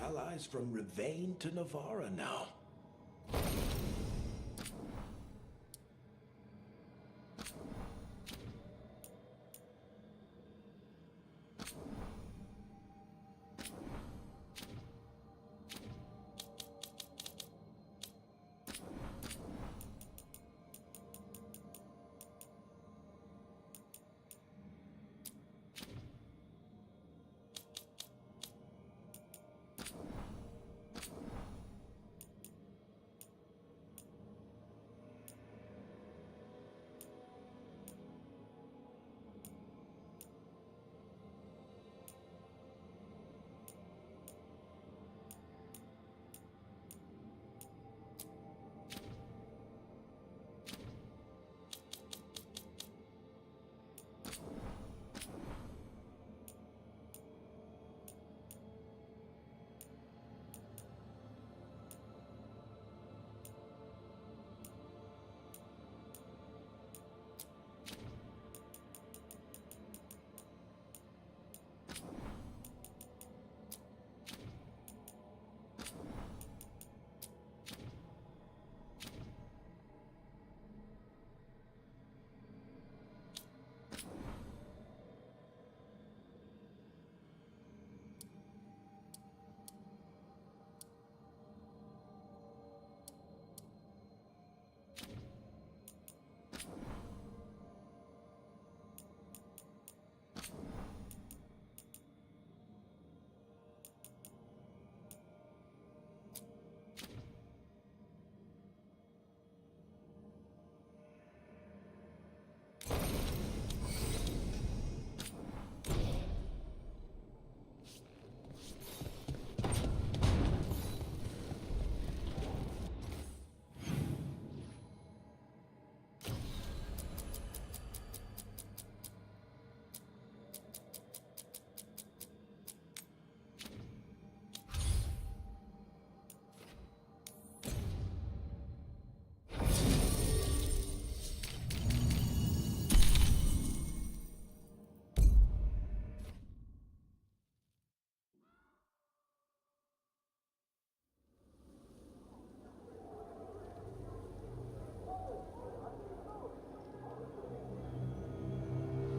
allies from Rivain to Navarra now.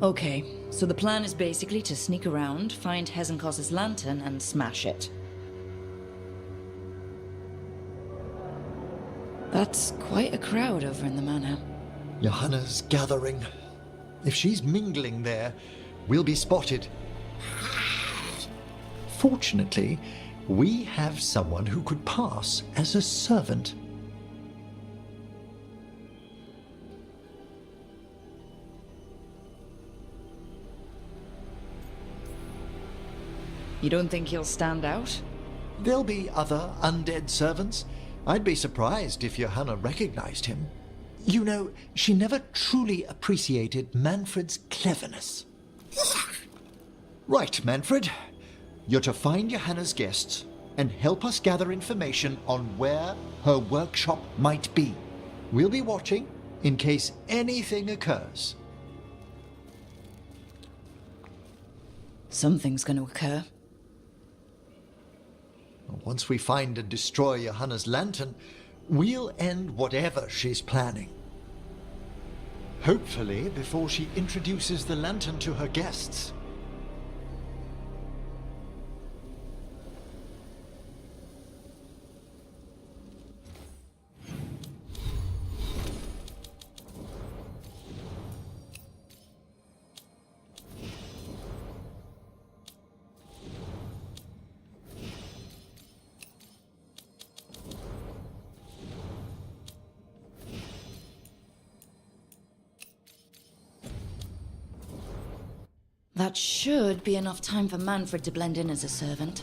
Okay, so the plan is basically to sneak around, find Hezenkos's lantern, and smash it. That's quite a crowd over in the manor. Johanna's gathering. If she's mingling there, we'll be spotted. Fortunately, we have someone who could pass as a servant. You don't think he'll stand out? There'll be other undead servants. I'd be surprised if Johanna recognized him. You know, she never truly appreciated Manfred's cleverness. Right, Manfred. You're to find Johanna's guests and help us gather information on where her workshop might be. We'll be watching in case anything occurs. Something's going to occur. Once we find and destroy Johanna's lantern, we'll end whatever she's planning. Hopefully before she introduces the lantern to her guests. That should be enough time for Manfred to blend in as a servant.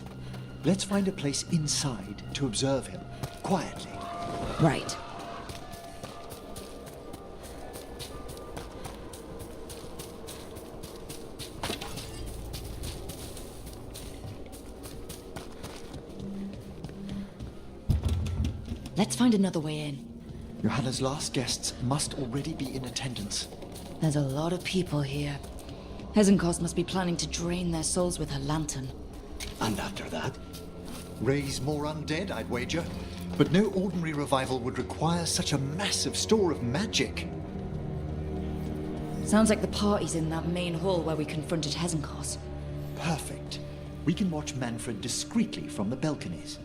Let's find a place inside to observe him, quietly. Right. Let's find another way in. Johanna's last guests must already be in attendance. There's a lot of people here. Hezenkos must be planning to drain their souls with her lantern. And after that? Raise more undead, I'd wager. But no ordinary revival would require such a massive store of magic. Sounds like the party's in that main hall where we confronted Hezenkos. Perfect. We can watch Manfred discreetly from the balconies.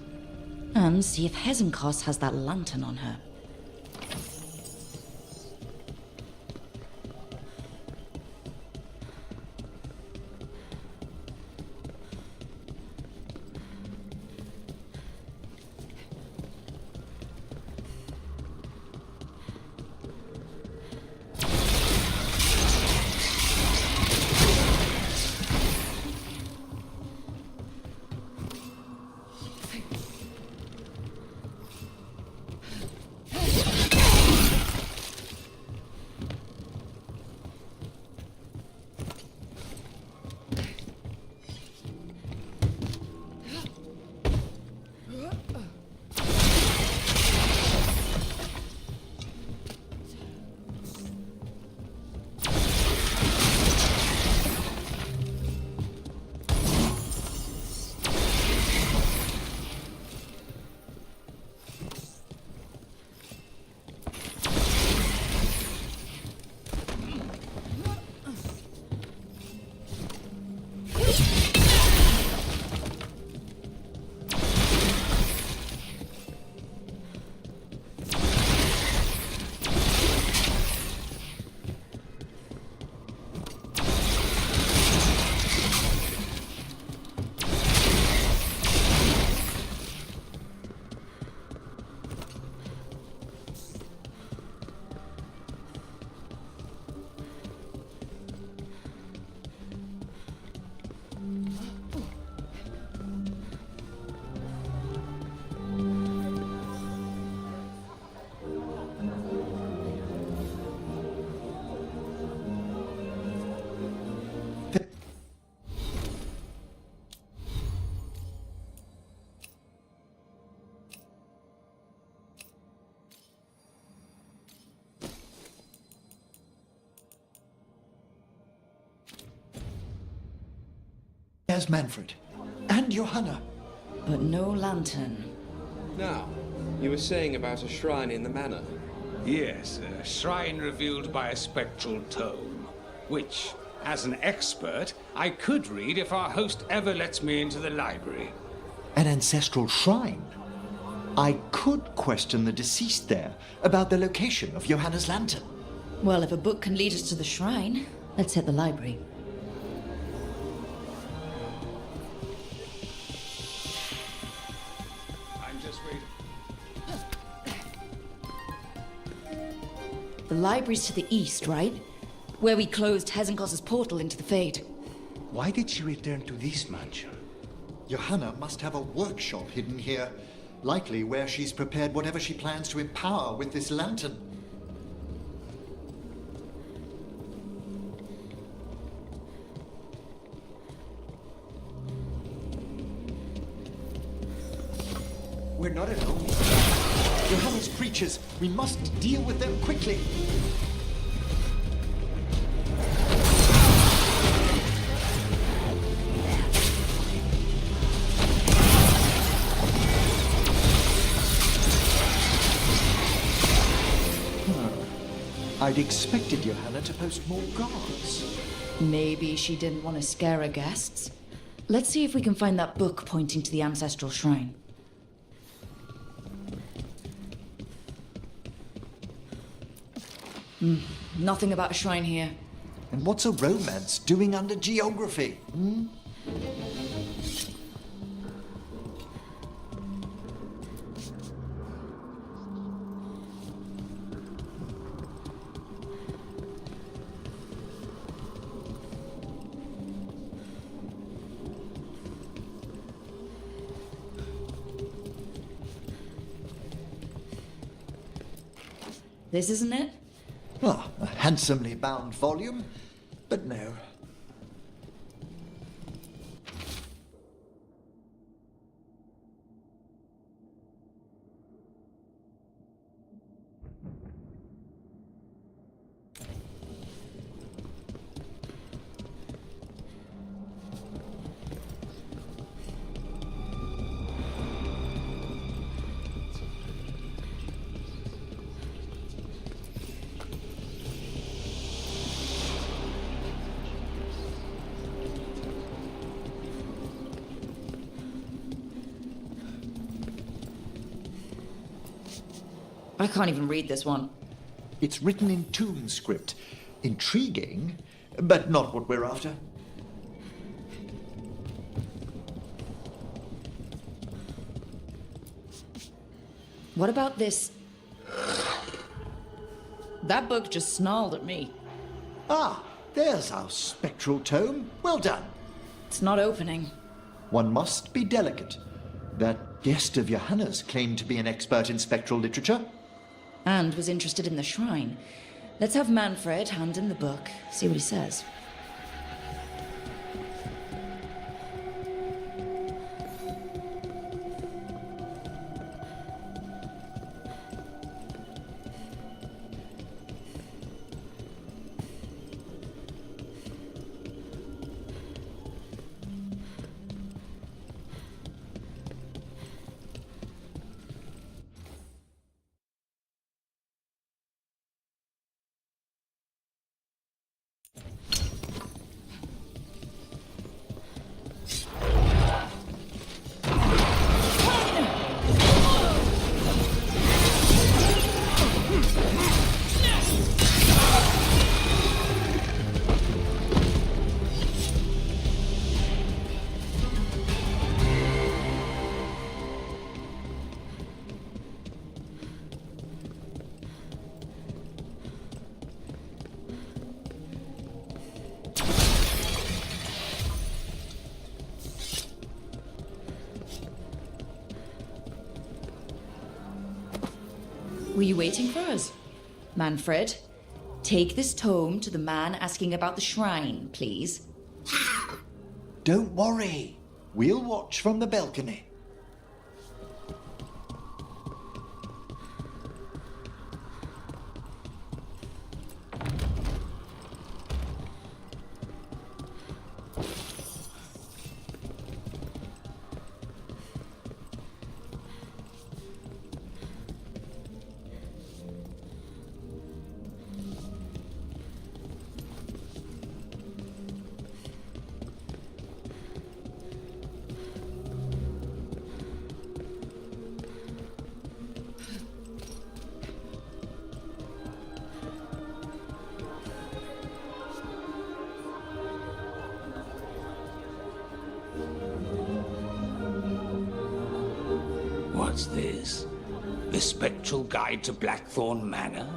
And see if Hezenkos has that lantern on her. There's Manfred. And Johanna. But no lantern. Now, you were saying about a shrine in the manor. Yes, a shrine revealed by a spectral tome, which, as an expert, I could read if our host ever lets me into the library. An ancestral shrine. I could question the deceased there about the location of Johanna's lantern. Well, if a book can lead us to the shrine, let's hit the library. I'm just waiting. The library's to the east, right? Where we closed Hezenkos' portal into the Fade. Why did she return to this mansion? Johanna must have a workshop hidden here. Likely where she's prepared whatever she plans to empower with this lantern. We're not alone. Johanna's creatures. We must deal with them quickly. I'd expected Johanna to post more guards. Maybe she didn't want to scare her guests. Let's see if we can find that book pointing to the ancestral shrine. Nothing about a shrine here. And what's a romance doing under geography? This isn't it? Ah, a handsomely bound volume, but no. I can't even read this one. It's written in tomb script. Intriguing, but not what we're after. What about this? That book just snarled at me. Ah, there's our spectral tome. Well done. It's not opening. One must be delicate. That guest of Johanna's claimed to be an expert in spectral literature. And was interested in the shrine. Let's have Manfred hand him the book, see what he says. Were you waiting for us? Manfred, take this tome to the man asking about the shrine, please. Don't worry. We'll watch from the balcony. What's this? The Spectral Guide to Blackthorn Manor?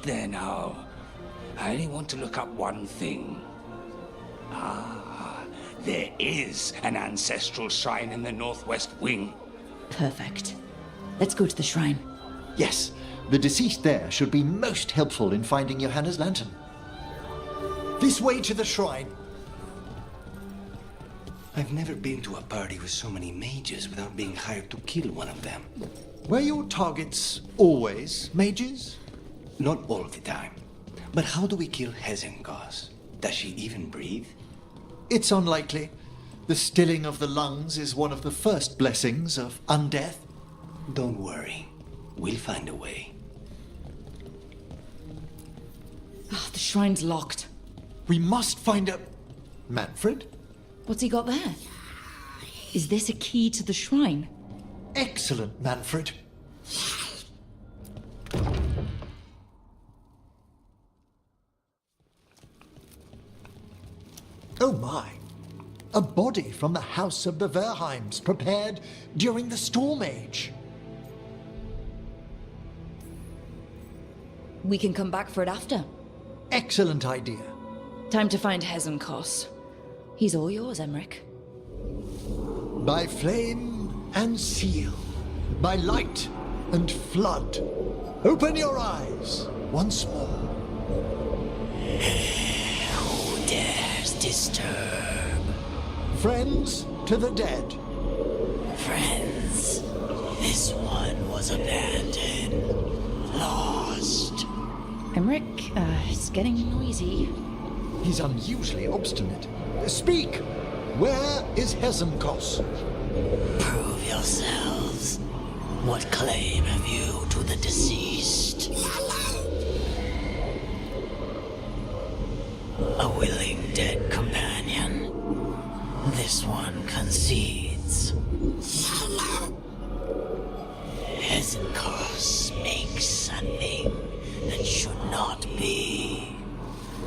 There now. I only want to look up one thing. Ah, there is an ancestral shrine in the northwest wing. Perfect. Let's go to the shrine. Yes, the deceased there should be most helpful in finding Johanna's lantern. This way to the shrine. I've never been to a party with so many mages without being hired to kill one of them. Were your targets always mages? Not all the time. But how do we kill Hezenkos? Does she even breathe? It's unlikely. The stilling of the lungs is one of the first blessings of undeath. Don't worry. We'll find a way. Ah, the shrine's locked. We must find a... Manfred? What's he got there? Is this a key to the shrine? Excellent, Manfred. Oh my. A body from the house of the Verheims, prepared during the Storm Age. We can come back for it after. Excellent idea. Time to find Hezenkos. He's all yours, Emmerich. By flame and seal, by light and flood, open your eyes once more. Who dares disturb? Friends to the dead. Friends, this one was abandoned. Lost. Emmerich, it's getting noisy. He's unusually obstinate. Speak! Where is Hezenkos? Prove yourselves. What claim have you to the deceased? A willing dead companion. This one concedes. Hesenkos makes something that should not be.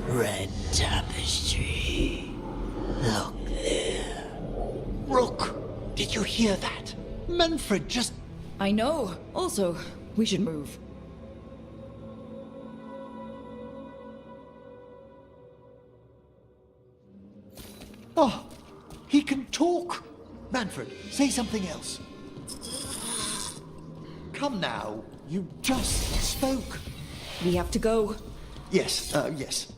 Red tapestry. Look there. Rook, did you hear that? Manfred, just... I know. Also, we should move. Oh, he can talk. Manfred, say something else. Come now, you just spoke. We have to go. Yes, yes.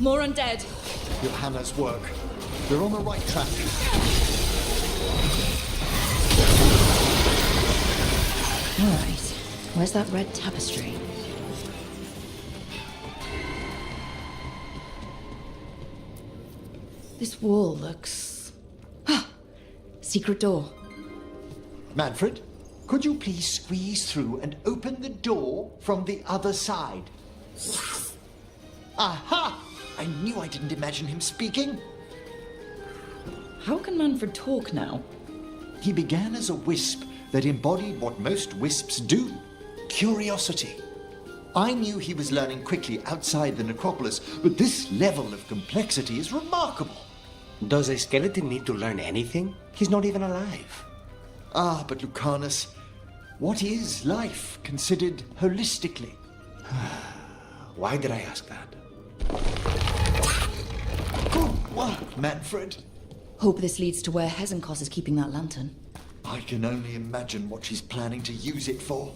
More undead. Johanna's work. We're on the right track. All right. Where's that red tapestry? This wall looks... Secret door. Manfred, could you please squeeze through and open the door from the other side? Aha! I knew I didn't imagine him speaking. How can Manfred talk now? He began as a wisp that embodied what most wisps do, curiosity. I knew he was learning quickly outside the necropolis, but this level of complexity is remarkable. Does a skeleton need to learn anything? He's not even alive. Ah, but Lucanus, what is life considered holistically? Why did I ask that? Good work, Manfred. Hope this leads to where Hesenkos is keeping that lantern. I can only imagine what she's planning to use it for.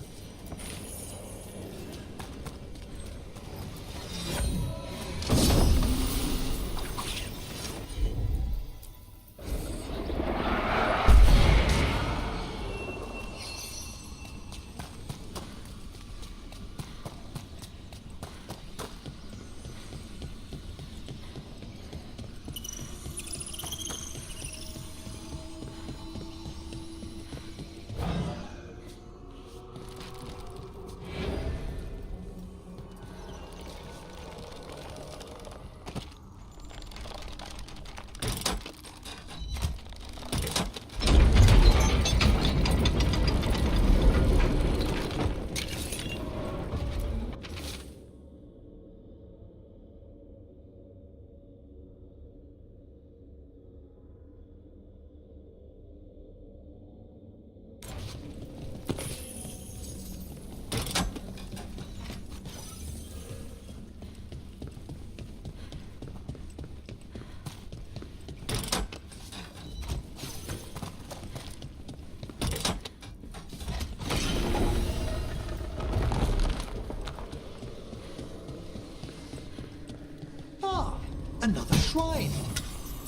Another shrine.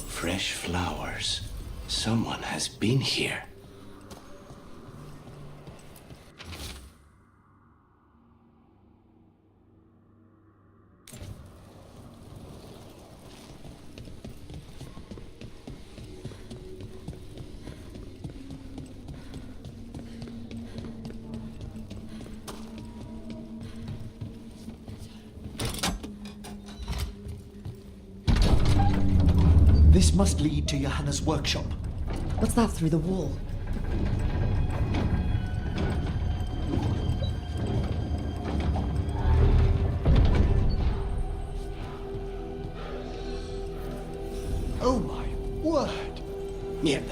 Fresh flowers. Someone has been here. This must lead to Johanna's workshop. What's that through the wall? Oh my word! Mierda.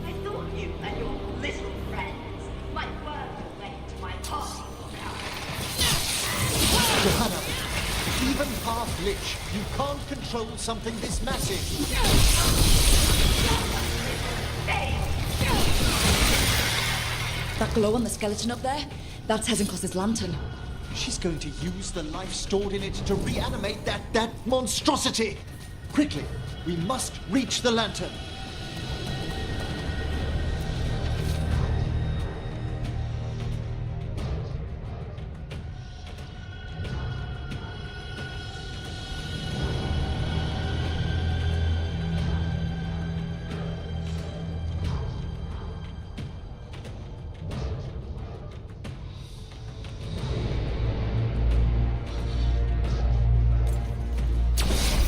I thought you and your little friends might work your way into my party. Johanna, even half-lich, you can't control something this massive. That glow on the skeleton up there? That's Hezenkos's lantern. She's going to use the life stored in it to reanimate that monstrosity. Quickly, we must reach the lantern.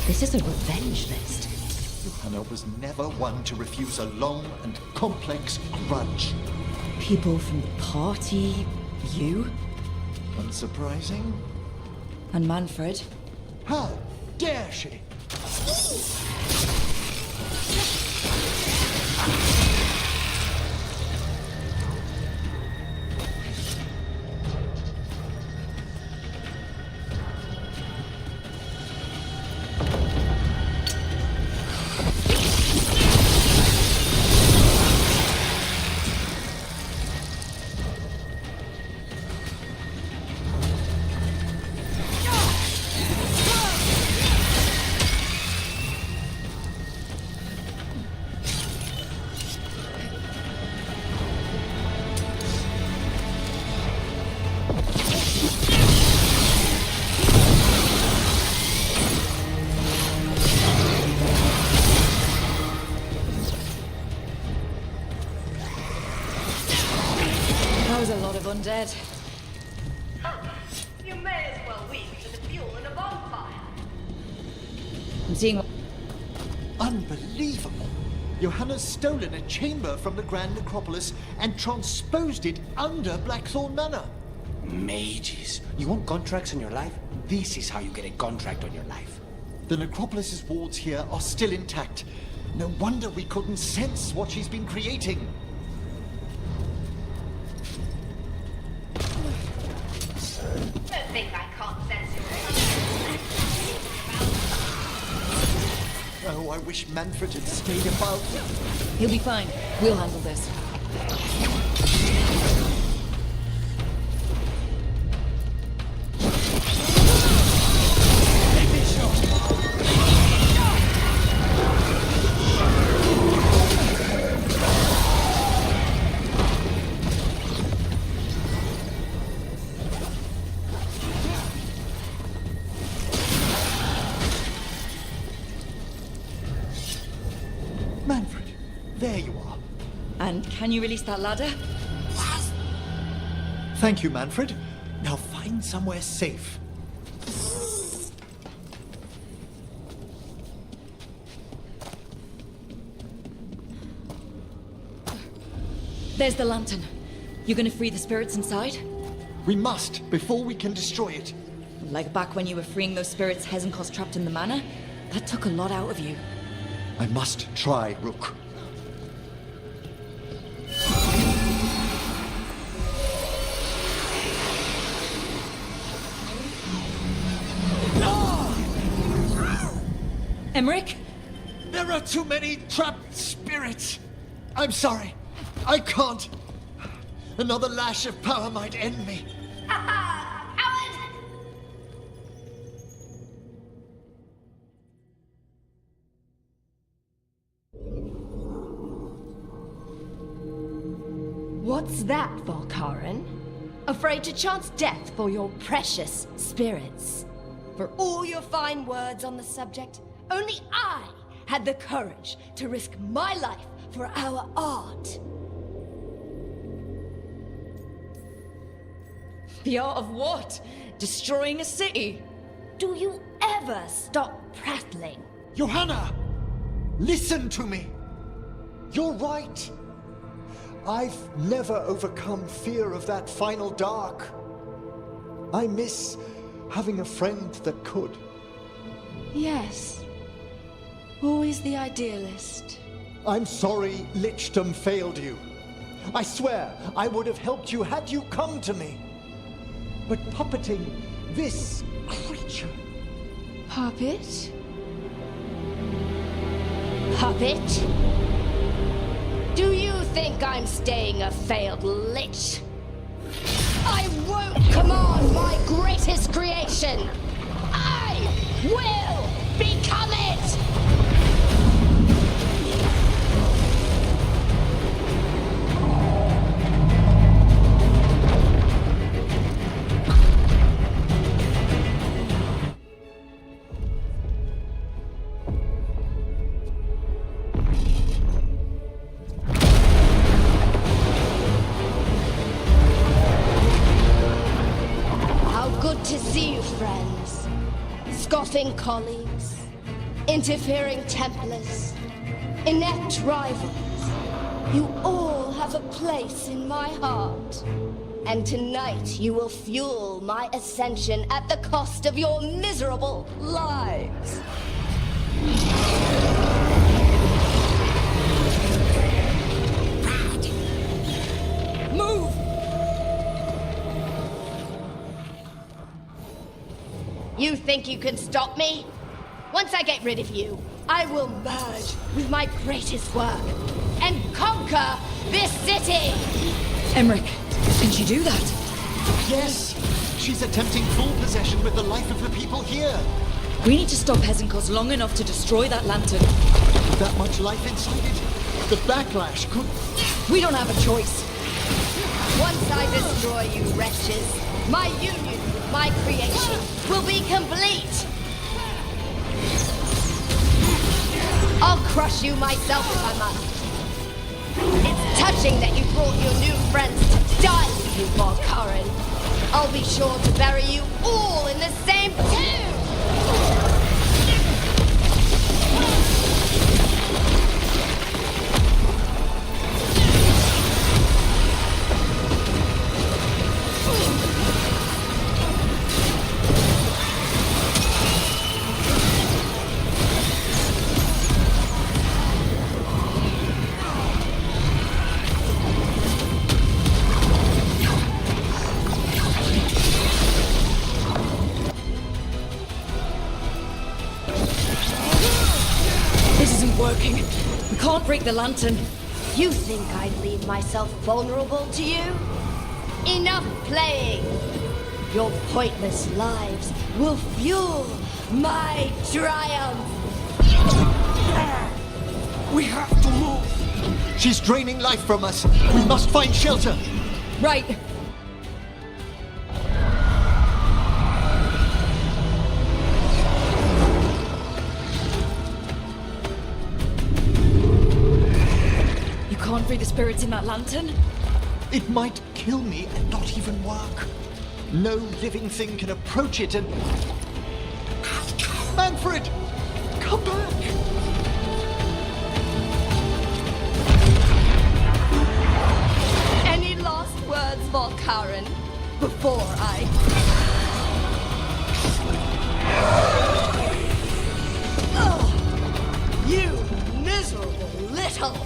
This is a revenge list. Johanna was never one to refuse a long and complex grudge. People from the party, you, Unsurprising? and Manfred. How dare she? That was a lot of undead. You may as well weep for the fuel in a bonfire. I'm seeing. Unbelievable! Johanna's stolen a chamber from the Grand Necropolis and transposed it under Blackthorn Manor. Mages. You want contracts on your life? This is how you get a contract on your life. The Necropolis's wards here are still intact. No wonder we couldn't sense what she's been creating. Don't think I can't sense your Oh, I wish Manfred had stayed about. He'll be fine. We'll handle this. Manfred, there you are. And can you release that ladder? Thank you, Manfred. Now find somewhere safe. There's the lantern. You gonna free the spirits inside? We must, before we can destroy it. Like back when you were freeing those spirits Hezenkos trapped in the manor? That took a lot out of you. I must try, Rook. Emmerich? There are too many trapped spirits. I'm sorry. I can't. Another lash of power might end me. Howard! What's that, Volkaren? Afraid to chance death for your precious spirits? For all your fine words on the subject, only I had the courage to risk my life for our art. The art of what? Destroying a city? Do you ever stop prattling? Johanna! Listen to me. You're right. I've never overcome fear of that final dark. I miss having a friend that could. Yes. Always the idealist. I'm sorry Lichdom failed you. I swear I would have helped you had you come to me. But puppeting this creature... Puppet? Puppet? Do you think I'm staying a failed lich? I won't command my greatest creation! I will become it! To see you, friends. Scoffing colleagues, interfering Templars, inept rivals. You all have a place in my heart. And tonight you will fuel my ascension at the cost of your miserable lives. Move! You think you can stop me? Once I get rid of you, I will merge with my greatest work and conquer this city! Emmerich, can she do that? Yes! She's attempting full possession with the life of the people here. We need to stop Hesenkos long enough to destroy that lantern. With that much life inside it, the backlash could... We don't have a choice. Once I destroy you wretches, my union with my creation will be complete! I'll crush you myself if I must. It's touching that you brought your new friends to die with you, Veilguard. I'll be sure to bury you all in the same tomb! Working. We can't break the lantern. You think I'd leave myself vulnerable to you? Enough playing! Your pointless lives will fuel my triumph! We have to move! She's draining life from us. We must find shelter. Right. Can't free the spirits in that lantern? It might kill me and not even work. No living thing can approach it and... Manfred! Come back! Any last words, Veilguard, before I... Oh, you miserable little...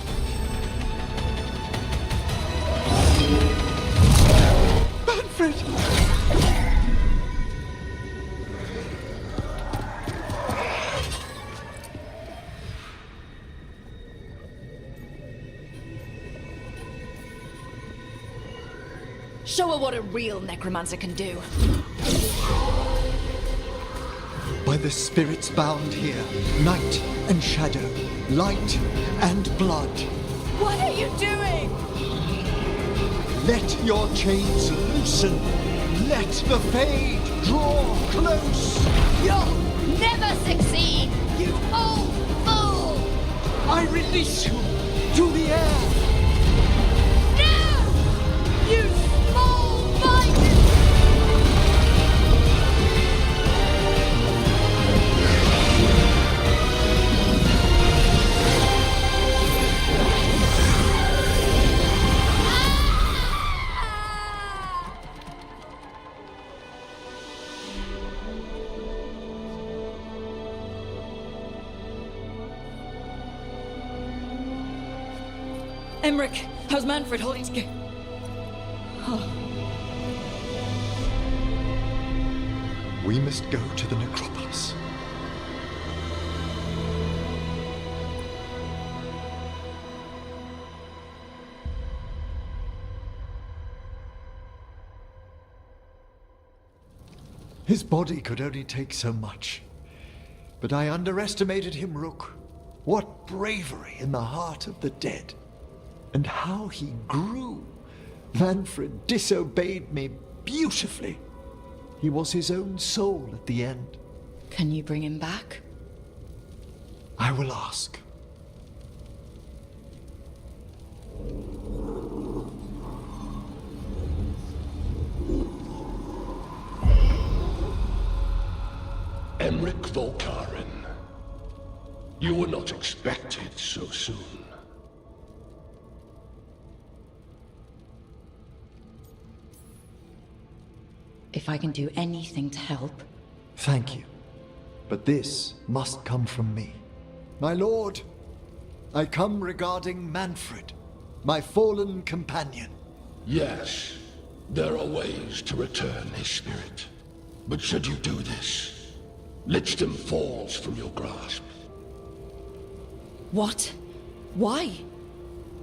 Manfred! Show her what a real necromancer can do. By the spirits bound here, night and shadow, light and blood. What are you doing? Let your chains loosen. Let the fade draw close. You'll never succeed, you old fool! I release you to the air. No! You small-minded... Emmerich, how's Manfred holding together? We must go to the necropolis. His body could only take so much. But I underestimated him, Rook. What bravery in the heart of the dead. And how he grew. Manfred disobeyed me beautifully. He was his own soul at the end. Can you bring him back? I will ask. Emmerich Volkaren. You were not expected so soon. If I can do anything to help. Thank you. But this must come from me. My lord, I come regarding Manfred, my fallen companion. Yes, there are ways to return his spirit. But should you do this, Lichdom falls from your grasp. What? Why?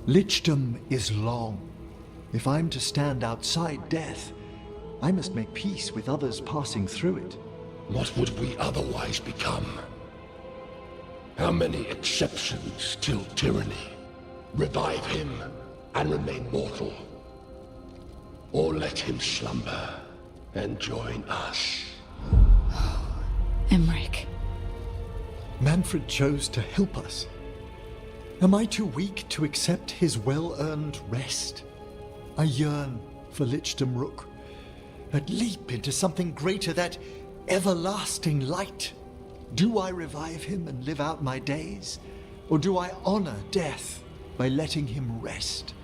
Lichdom is long. If I'm to stand outside death, I must make peace with others passing through it. What would we otherwise become? How many exceptions till tyranny? Revive him and remain mortal. Or let him slumber and join us. Emmerich. Manfred chose to help us. Am I too weak to accept his well-earned rest? I yearn for Lichdom Rook. That leap into something greater, that everlasting light. Do I revive him and live out my days? Or do I honor death by letting him rest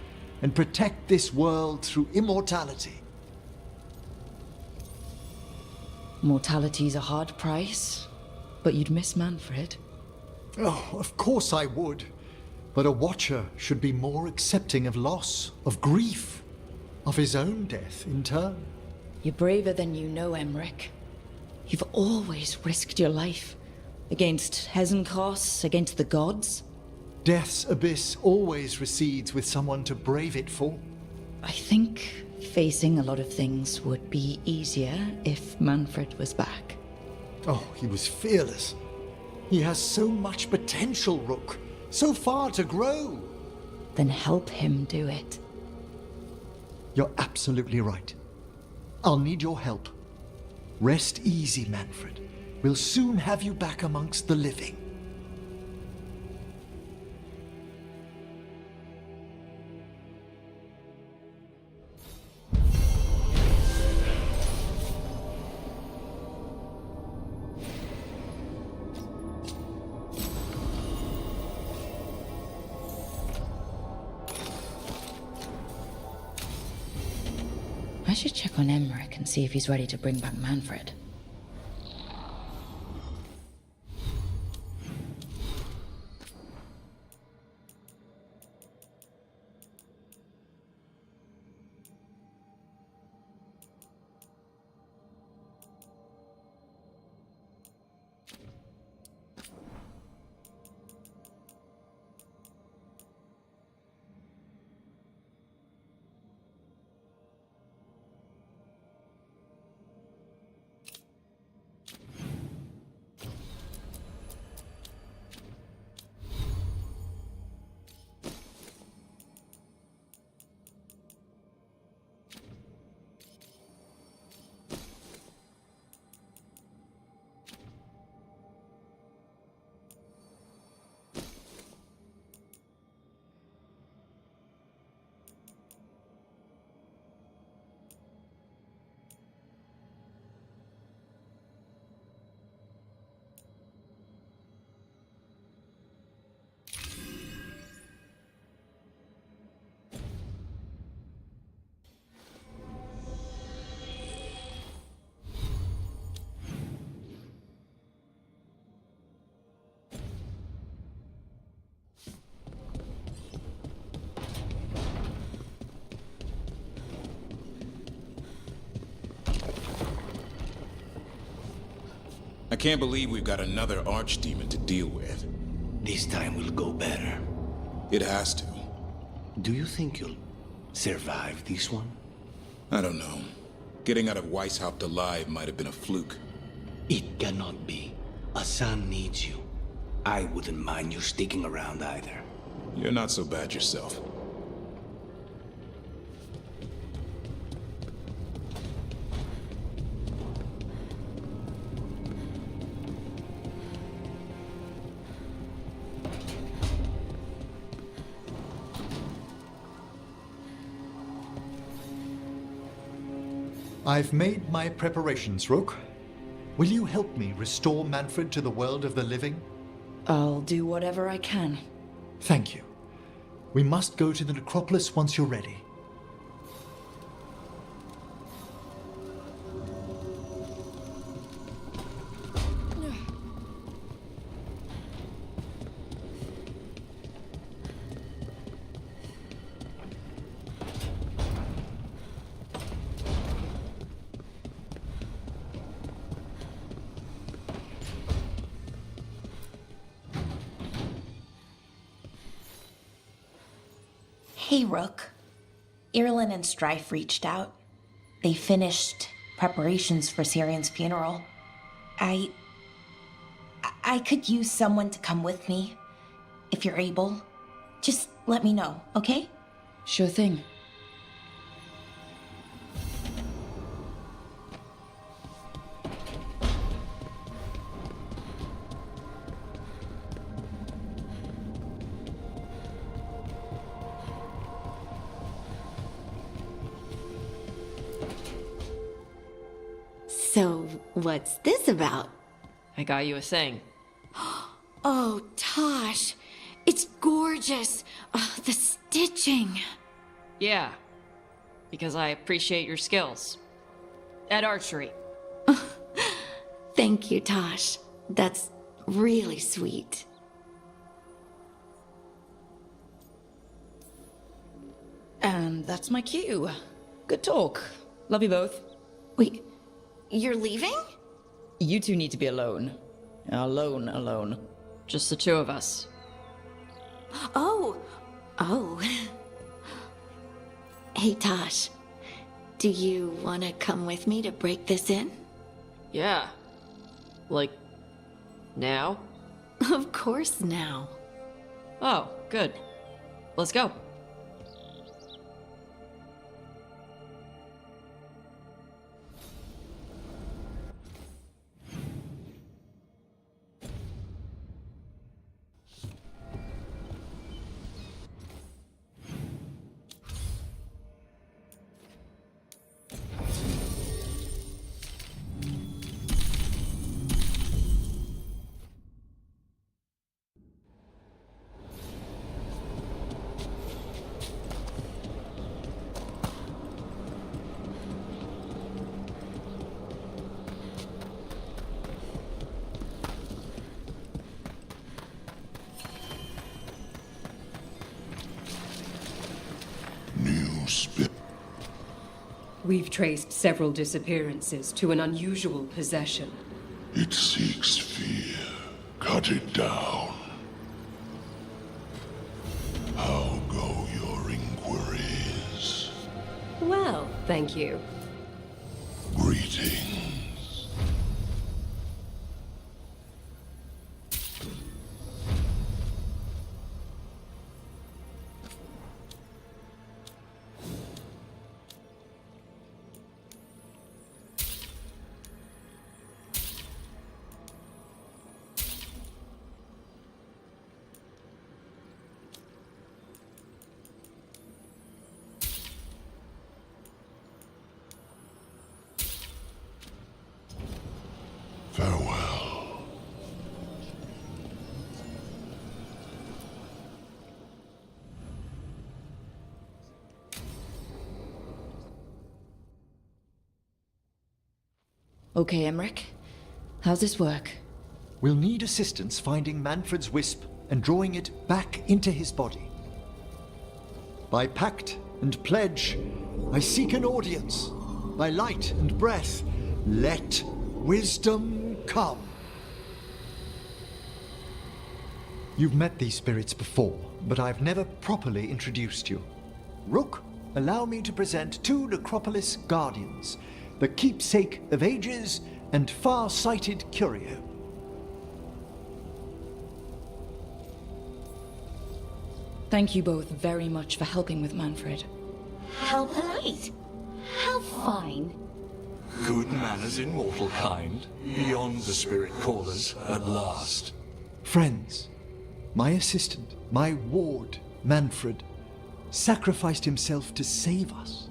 and protect this world through immortality? Mortality's a hard price, but you'd miss Manfred. Oh, of course I would. But a Watcher should be more accepting of loss, of grief, of his own death in turn. You're braver than you know, Emmerich. You've always risked your life. Against Hesenkos, against the gods. Death's abyss always recedes with someone to brave it for. I think facing a lot of things would be easier if Manfred was back. Oh, he was fearless. He has so much potential, Rook. So far to grow. Then help him do it. You're absolutely right. I'll need your help. Rest easy, Manfred. We'll soon have you back amongst the living. I should check on Emmerich and see if he's ready to bring back Manfred. I can't believe we've got another archdemon to deal with. This time will go better. It has to. Do you think you'll survive this one? I don't know. Getting out of Weishaupt alive might have been a fluke. It cannot be. Asan needs you. I wouldn't mind you sticking around either. You're not so bad yourself. I've made my preparations, Rook. Will you help me restore Manfred to the world of the living? I'll do whatever I can. Thank you. We must go to the necropolis once you're ready. Hey, Rook. Irlin and Strife reached out. They finished preparations for Syrian's funeral. I could use someone to come with me. If you're able, just let me know, okay? Sure thing. So, what's this about? I got you a thing. Oh, Tosh, it's gorgeous. The stitching. Yeah, because I appreciate your skills. At archery. Thank you, Tosh. That's really sweet. And that's my cue. Good talk. Love you both. Wait, you're leaving? You two need to be alone. Alone. Just the two of us. Oh. Hey, Tosh. Do you want to come with me to break this in? Yeah. Like, now? Of course now. Oh, good. Let's go. We've traced several disappearances to an unusual possession. It seeks fear. Cut it down. How go your inquiries? Well, thank you. Greetings. Farewell. Okay, Emmerich. How's this work? We'll need assistance finding Manfred's wisp and drawing it back into his body. By pact and pledge, I seek an audience. By light and breath, let wisdom come. You've met these spirits before, but I've never properly introduced you. Rook, allow me to present two Necropolis guardians, the keepsake of ages and far-sighted curio. Thank you both very much for helping with Manfred. How polite. How fine. Good manners in mortal kind, beyond the spirit callers at last. Friends, my assistant, my ward, Manfred, sacrificed himself to save us.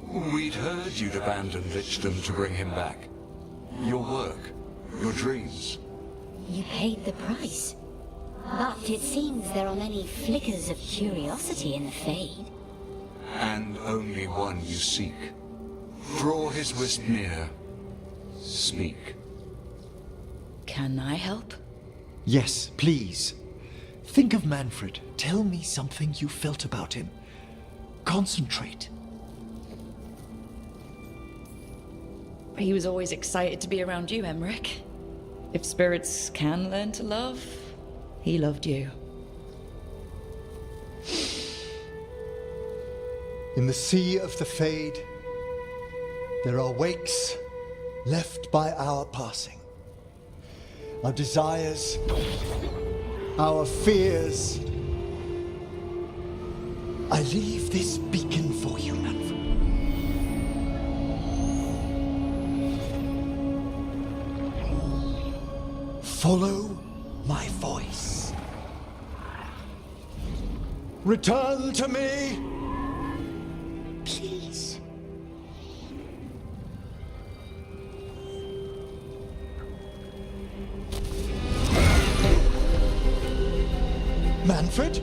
We'd heard you'd abandoned Lichdom to bring him back. Your work, your dreams. You paid the price. But it seems there are many flickers of curiosity in the Fade. And only one you seek. Draw his wisp near. Speak. Can I help? Yes, please. Think of Manfred. Tell me something you felt about him. Concentrate. He was always excited to be around you, Emmerich. If spirits can learn to love, he loved you. In the sea of the Fade, there are wakes left by our passing. Our desires, our fears. I leave this beacon for you, Manfred. Follow my voice. Return to me! Please. Manfred?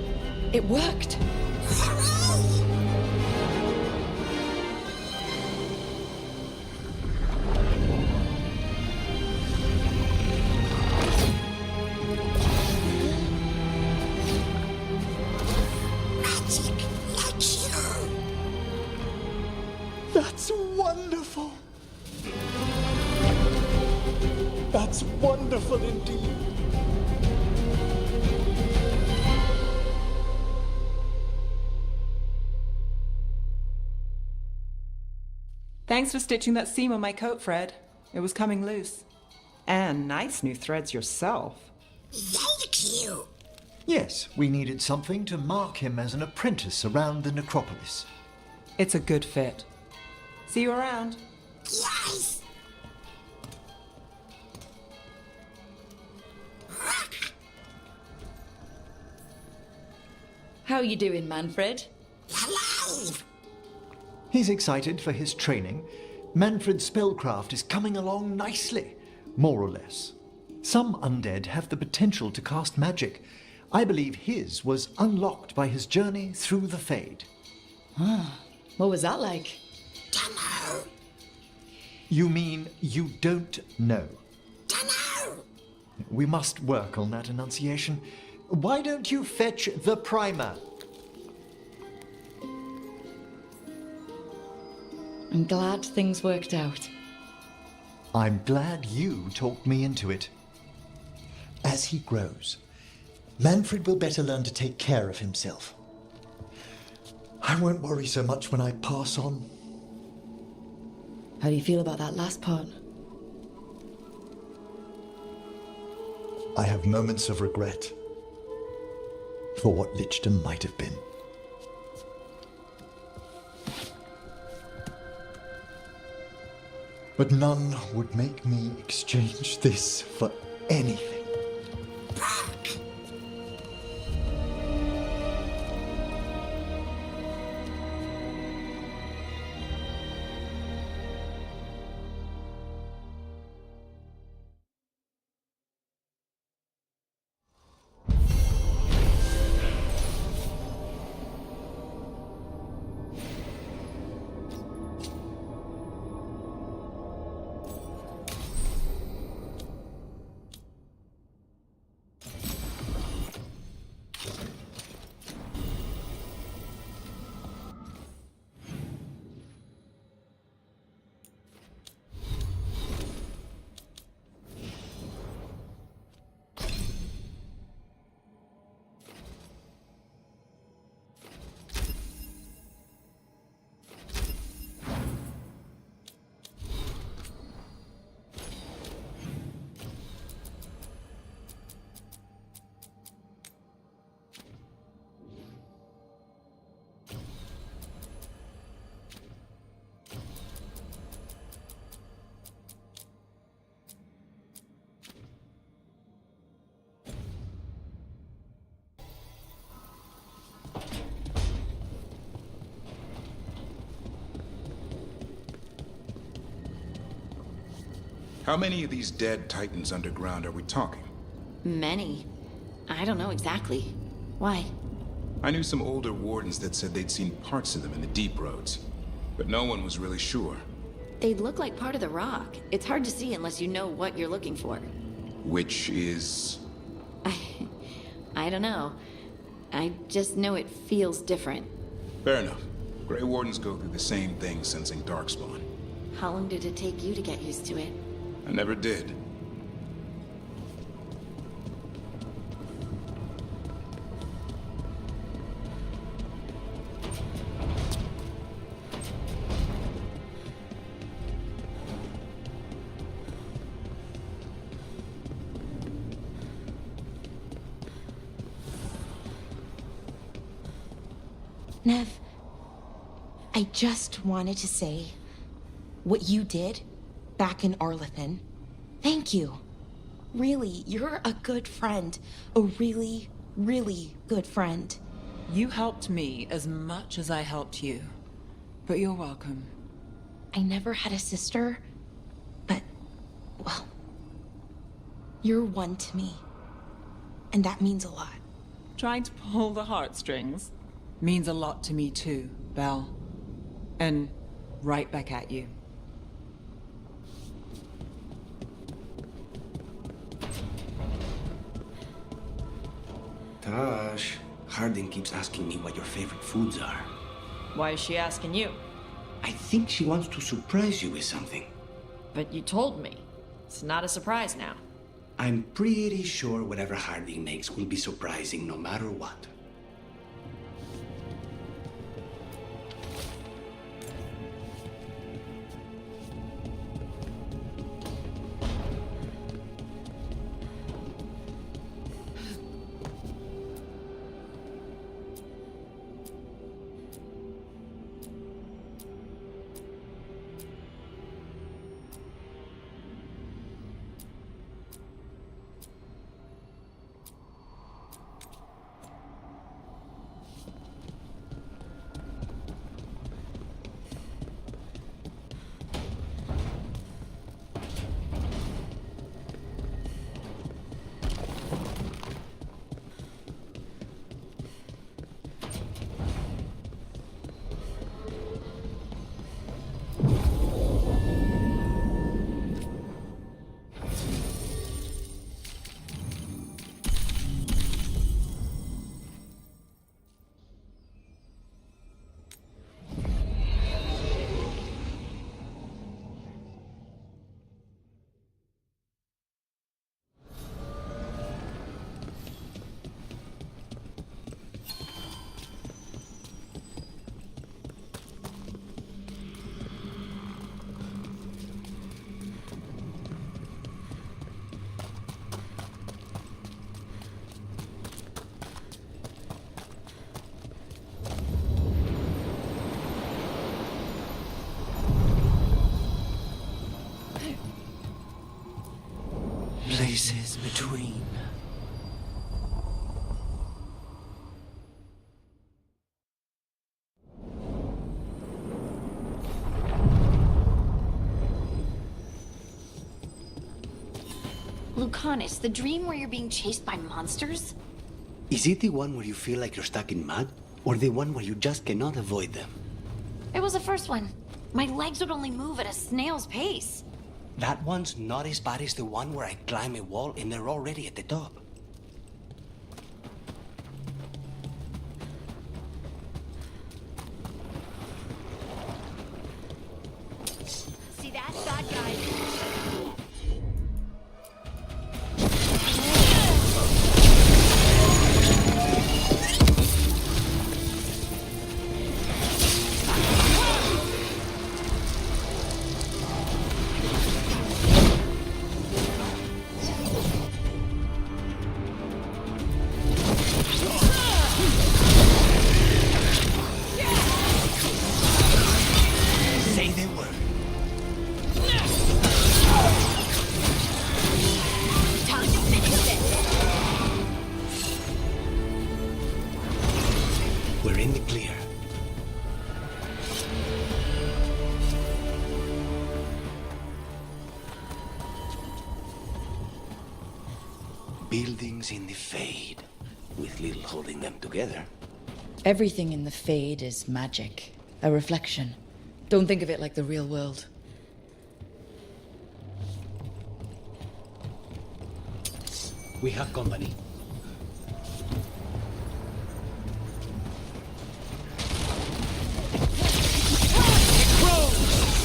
It worked! That's wonderful! That's wonderful indeed! Thanks for stitching that seam on my coat, Fred. It was coming loose. And nice new threads yourself. Thank you. Yes, we needed something to mark him as an apprentice around the Necropolis. It's a good fit. See you around. Yes. How you doing, Manfred? Alive. He's excited for his training. Manfred's spellcraft is coming along nicely, more or less. Some undead have the potential to cast magic. I believe his was unlocked by his journey through the Fade. What was that like? Dunno. You mean you don't know? Dunno. We must work on that enunciation. Why don't you fetch the primer? I'm glad things worked out. I'm glad you talked me into it. As he grows, Manfred will better learn to take care of himself. I won't worry so much when I pass on. How do you feel about that last part? I have moments of regret for what Lichdom might have been. But none would make me exchange this for anything. How many of these dead Titans underground are we talking? Many. I don't know exactly. Why? I knew some older wardens that said they'd seen parts of them in the deep roads, but no one was really sure. They'd look like part of the rock. It's hard to see unless you know what you're looking for. Which is... I don't know. I just know it feels different. Fair enough. Grey Wardens go through the same thing sensing Darkspawn. How long did it take you to get used to it? I never did. Nev, I just wanted to say what you did back in Arlethan. Thank you. Really, you're a good friend. A really, really good friend. You helped me as much as I helped you. But you're welcome. I never had a sister, but, well, you're one to me. And that means a lot. Trying to pull the heartstrings means a lot to me too, Belle. And right back at you. Tash, Harding keeps asking me what your favorite foods are. Why is she asking you? I think she wants to surprise you with something. But you told me. It's not a surprise now. I'm pretty sure whatever Harding makes will be surprising no matter what. Places between. Lucanus, the dream where you're being chased by monsters? Is it the one where you feel like you're stuck in mud? Or the one where you just cannot avoid them? It was the first one. My legs would only move at a snail's pace. That one's not as bad as the one where I climb a wall and they're already at the top. See that? Bad guy. Buildings in the Fade, with little holding them together. Everything in the Fade is magic, a reflection. Don't think of it like the real world. We have company.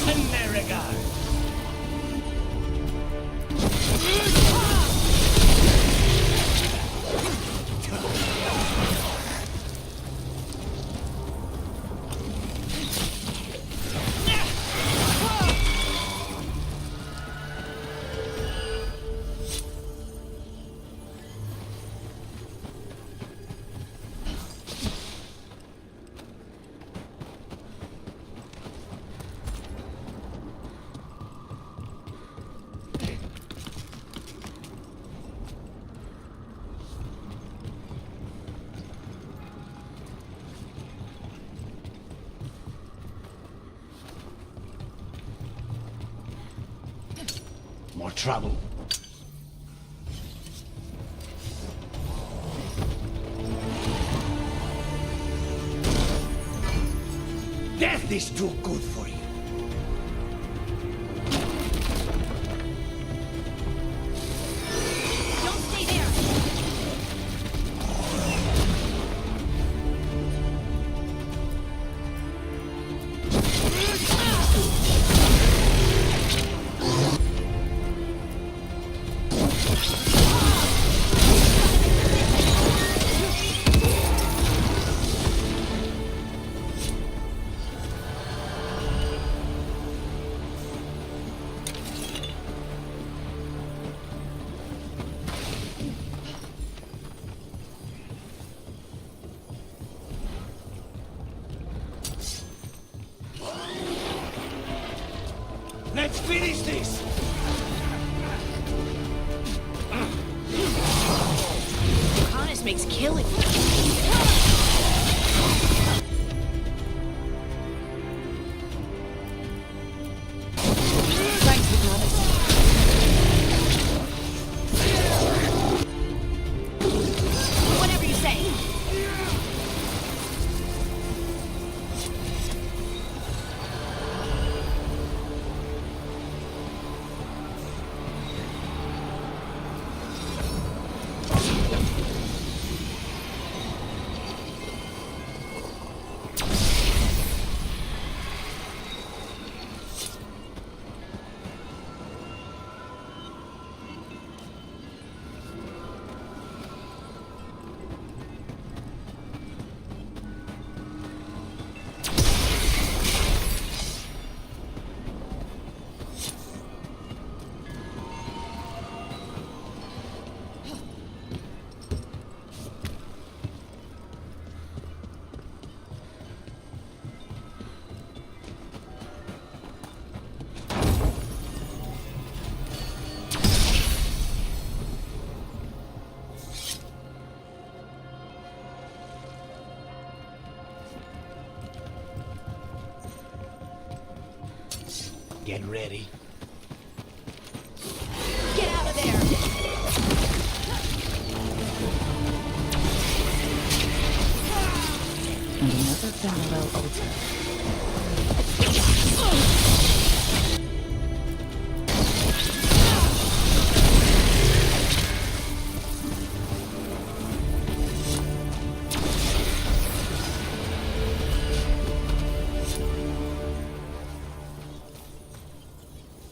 And Veilguard. More trouble. Death is too good for you. Don't stay there! Let's finish this! Harness makes killing. Thanks, Nicholas. Whatever you say. Get ready. Get out of there! And another parallel altar.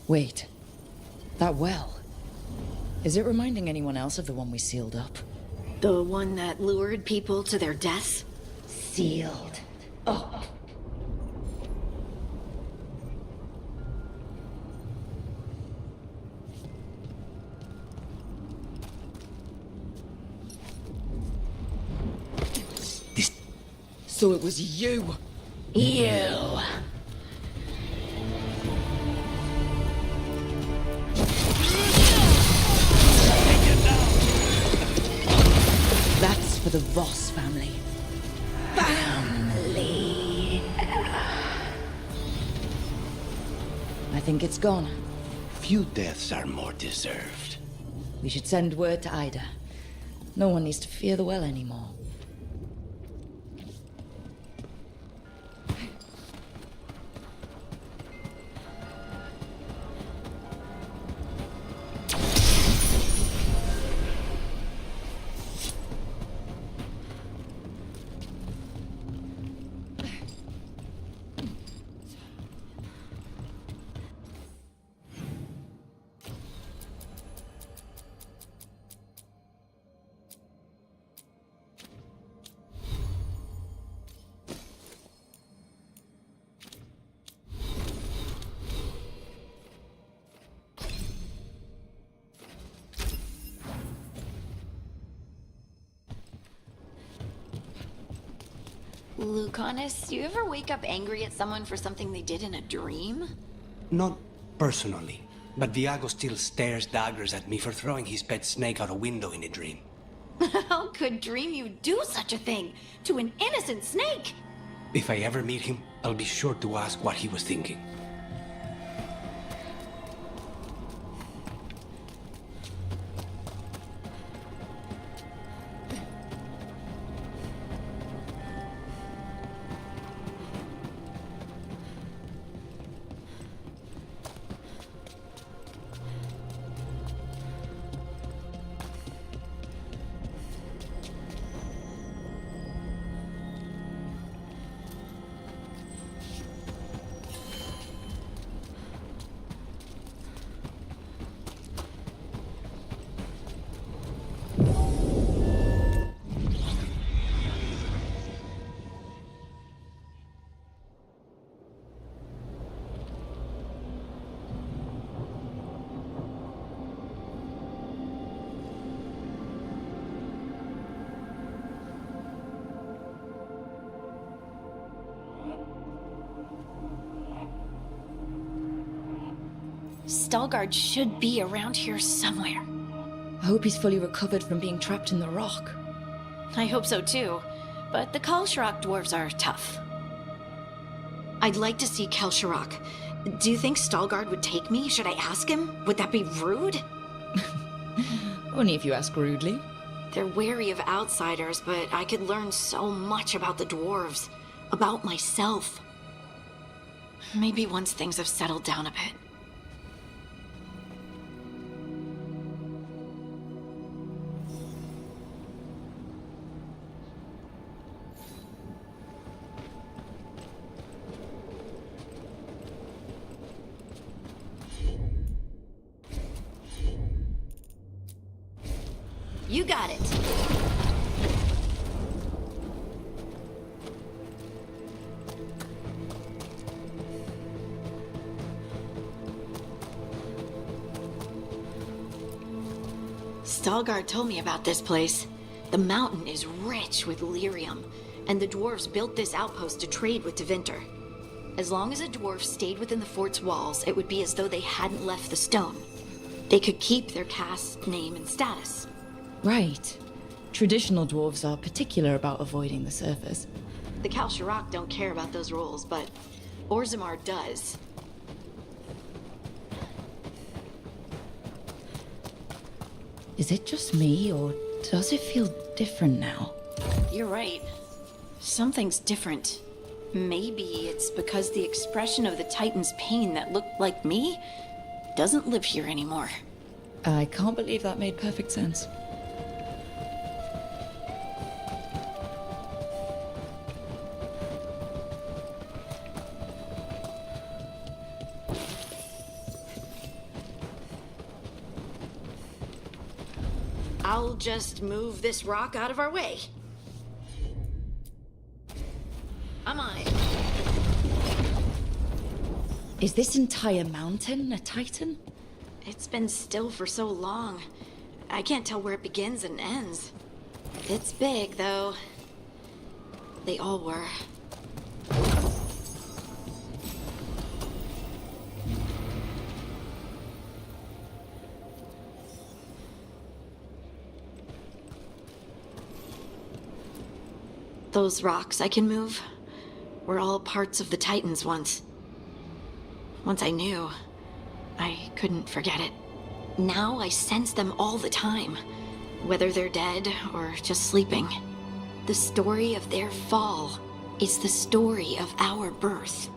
Wait. That well. Is it reminding anyone else of the one we sealed up? The one that lured people to their deaths? Sealed up. So it was you. You. That's for the Voss family. Family. I think it's gone. Few deaths are more deserved. We should send word to Ida. No one needs to fear the well anymore. Lucanus, do you ever wake up angry at someone for something they did in a dream? Not personally, but Viago still stares daggers at me for throwing his pet snake out a window in a dream. How could dream you do such a thing to an innocent snake? If I ever meet him, I'll be sure to ask what he was thinking. Veilguard should be around here somewhere. I hope he's fully recovered from being trapped in the rock. I hope so too, but the Kalsharok dwarves are tough. I'd like to see Kalsharok. Do you think Veilguard would take me? Should I ask him? Would that be rude? Only if you ask rudely. They're wary of outsiders, but I could learn so much about the dwarves, about myself. Maybe once things have settled down a bit. You got it. Veilguard told me about this place. The mountain is rich with lyrium, and the dwarves built this outpost to trade with Tevinter. As long as a dwarf stayed within the fort's walls, it would be as though they hadn't left the stone. They could keep their caste, name, and status. Right. Traditional dwarves are particular about avoiding the surface. The Kalsharok don't care about those rules, but Orzammar does. Is it just me, or does it feel different now? You're right. Something's different. Maybe it's because the expression of the Titan's pain that looked like me doesn't live here anymore. I can't believe that made perfect sense. I'll just move this rock out of our way. I'm on it. Is this entire mountain a Titan? It's been still for so long. I can't tell where it begins and ends. It's big, though. They all were. Those rocks I can move were all parts of the Titans once. Once I knew, I couldn't forget it. Now I sense them all the time. whether they're dead or just sleeping. The story of their fall is the story of our birth.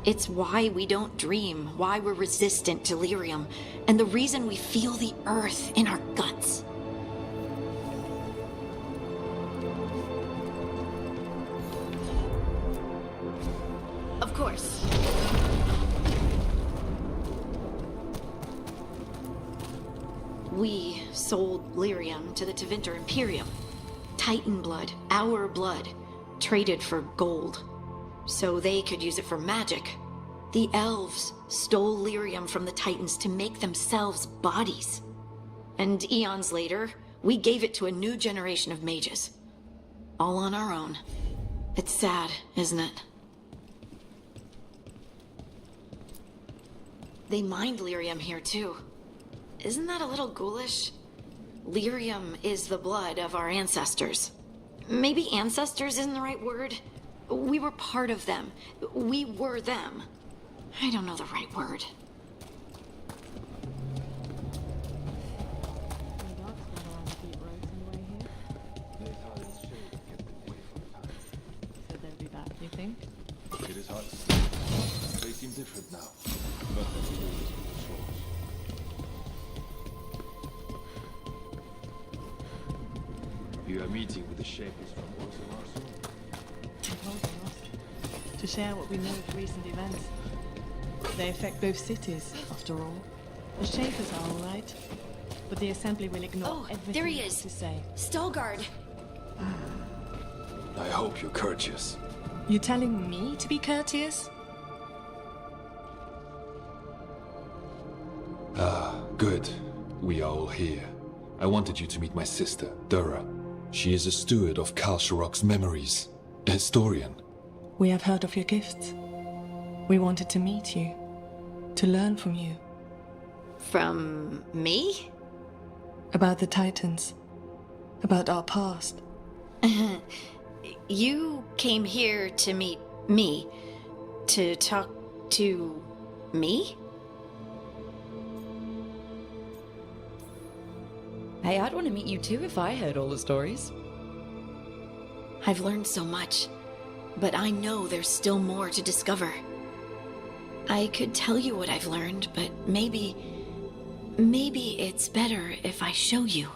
It's why we don't dream, why we're resistant to lyrium, and the reason we feel the earth in our guts. Of course. We sold lyrium to the Tevinter Imperium. Titan blood, our blood, traded for gold. So they could use it for magic. The elves stole lyrium from the Titans to make themselves bodies. And eons later, we gave it to a new generation of mages. All on our own. It's sad, isn't it? They mined lyrium here too. Isn't that a little ghoulish? Lyrium is the blood of our ancestors. Maybe ancestors isn't the right word. We were part of them. We were them. I don't know the right word. So they'll be back, you think? It is hard to say. They seem different now. But that's always been the source. You are meeting with the Shapers from Orson. To share what we know of recent events. They affect both cities, after all. The Shapers are all right, but the Assembly will ignore everything there he you have is. to say. Stalgard. I hope you're courteous. You're telling me to be courteous? Ah, good. We are all here. I wanted you to meet my sister, Dura. She is a steward of Kal Sharok's memories. A historian. We have heard of your gifts. We wanted to meet you. To learn from you. From me? About the Titans. About our past. You came here to meet me. To talk to me? Hey, I'd want to meet you too if I heard all the stories. I've learned so much, but I know there's still more to discover. I could tell you what I've learned, but maybe it's better if I show you.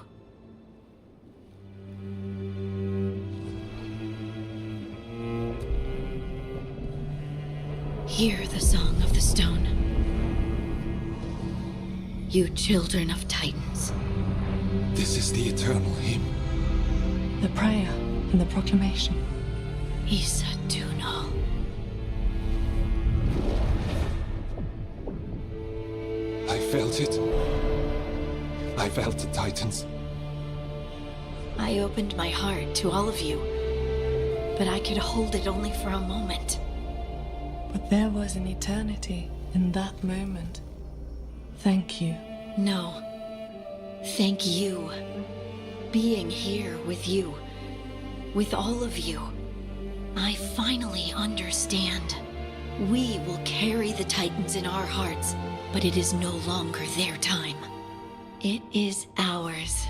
Hear the song of the stone. You children of Titans. This is the eternal hymn. The prayer and the proclamation. Isa Tunal. I felt it. I felt the Titans. I opened my heart to all of you, but I could hold it only for a moment. But there was an eternity in that moment. Thank you. No. Thank you. Being here with you. With all of you. I finally understand. We will carry the Titans in our hearts, but it is no longer their time. It is ours.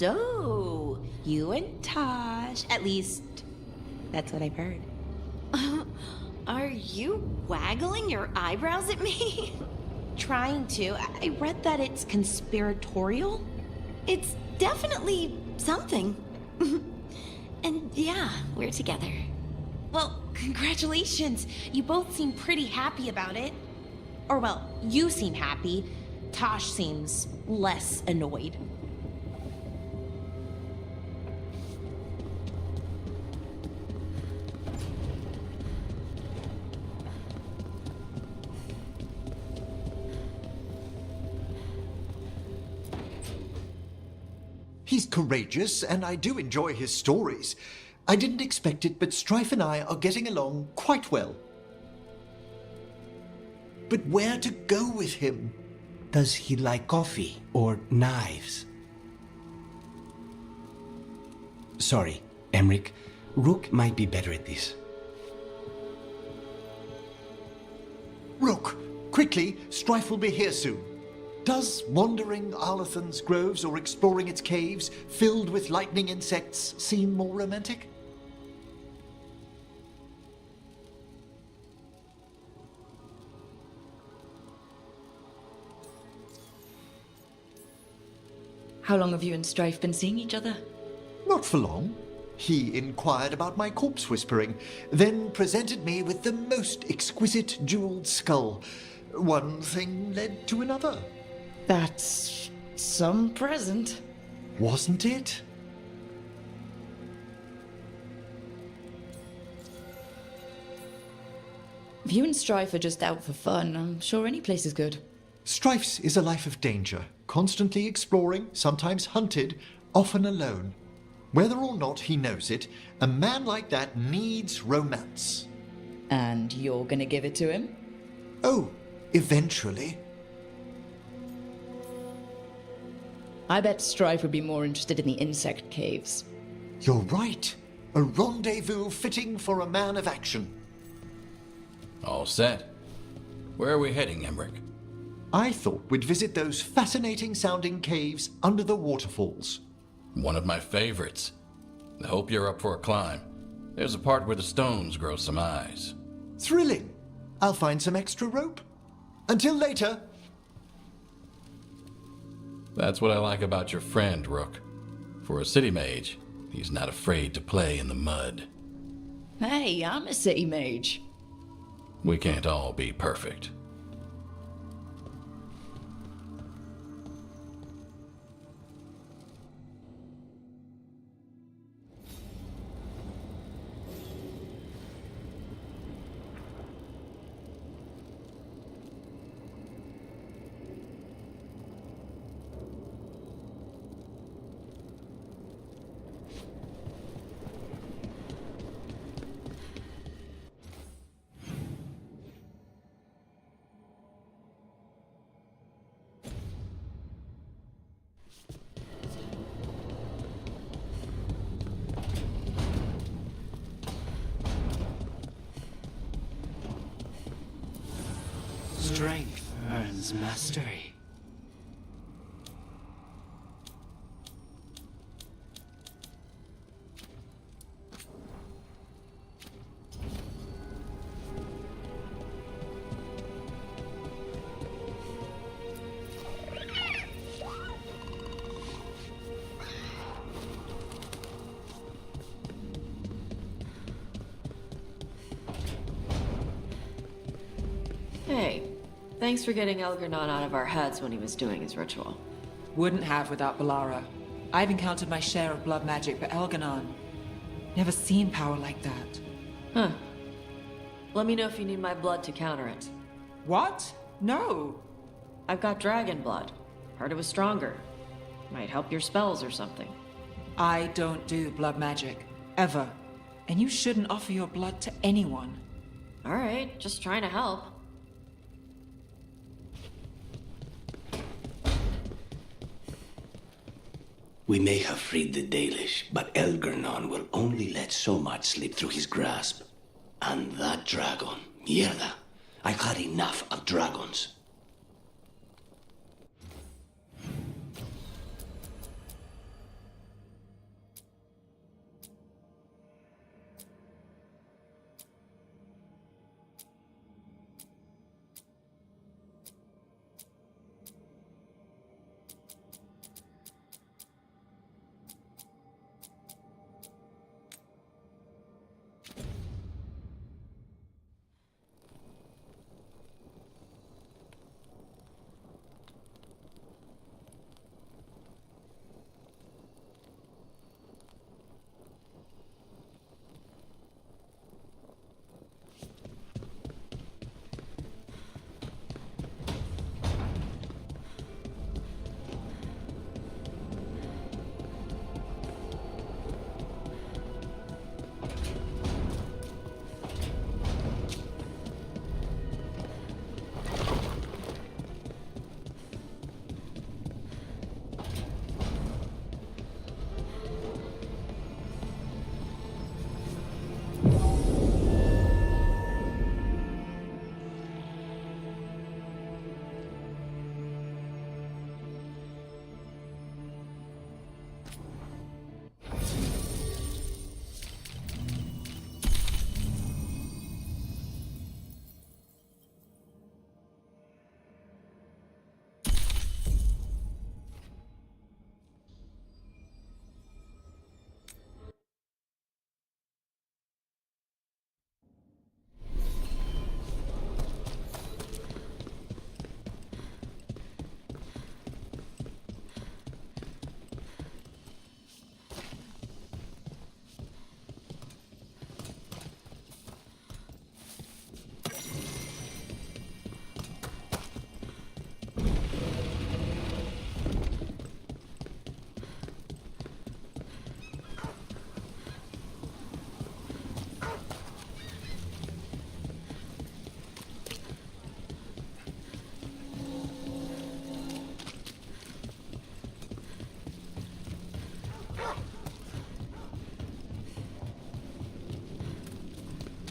So, you and Tosh, at least, that's what I've heard. Are you waggling your eyebrows at me? Trying to. I read that it's conspiratorial. It's definitely something. And yeah, we're together. Well, congratulations. You both seem pretty happy about it. Or, well, you seem happy. Tosh seems less annoyed. He's courageous, and I do enjoy his stories. I didn't expect it, but Strife and I are getting along quite well. But where to go with him? Does he like coffee or knives? Sorry, Emric. Rook might be better at this. Rook, quickly, Strife will be here soon. Does wandering Arlathan's groves or exploring its caves filled with lightning insects seem more romantic? How long have you and Strife been seeing each other? Not for long. He inquired about my corpse whispering, then presented me with the most exquisite jeweled skull. One thing led to another. That's some present. Wasn't it? If you and Strife are just out for fun, I'm sure any place is good. Strife's is a life of danger, constantly exploring, sometimes hunted, often alone. Whether or not he knows it, a man like that needs romance. And you're gonna give it to him? Oh, eventually. I bet Strife would be more interested in the insect caves. You're right. A rendezvous fitting for a man of action. All set. Where are we heading, Emric? I thought we'd visit those fascinating-sounding caves under the waterfalls. One of my favorites. I hope you're up for a climb. There's a part where the stones grow some eyes. Thrilling. I'll find some extra rope. Until later. That's what I like about your friend, Rook. For a city mage, he's not afraid to play in the mud. Hey, I'm a city mage. We can't all be perfect. Strength earns mastery. Hey, thanks for getting Elgarnon out of our heads when he was doing his ritual. Wouldn't have without Balara. I've encountered my share of blood magic, but Elgarnon, never seen power like that. Huh. Let me know if you need my blood to counter it. What? No. I've got dragon blood. Heard it was stronger. Might help your spells or something. I don't do blood magic. Ever. And you shouldn't offer your blood to anyone. Alright, just trying to help. We may have freed the Dalish, but Elgarnon will only let so much slip through his grasp. And that dragon, mierda. I've had enough of dragons.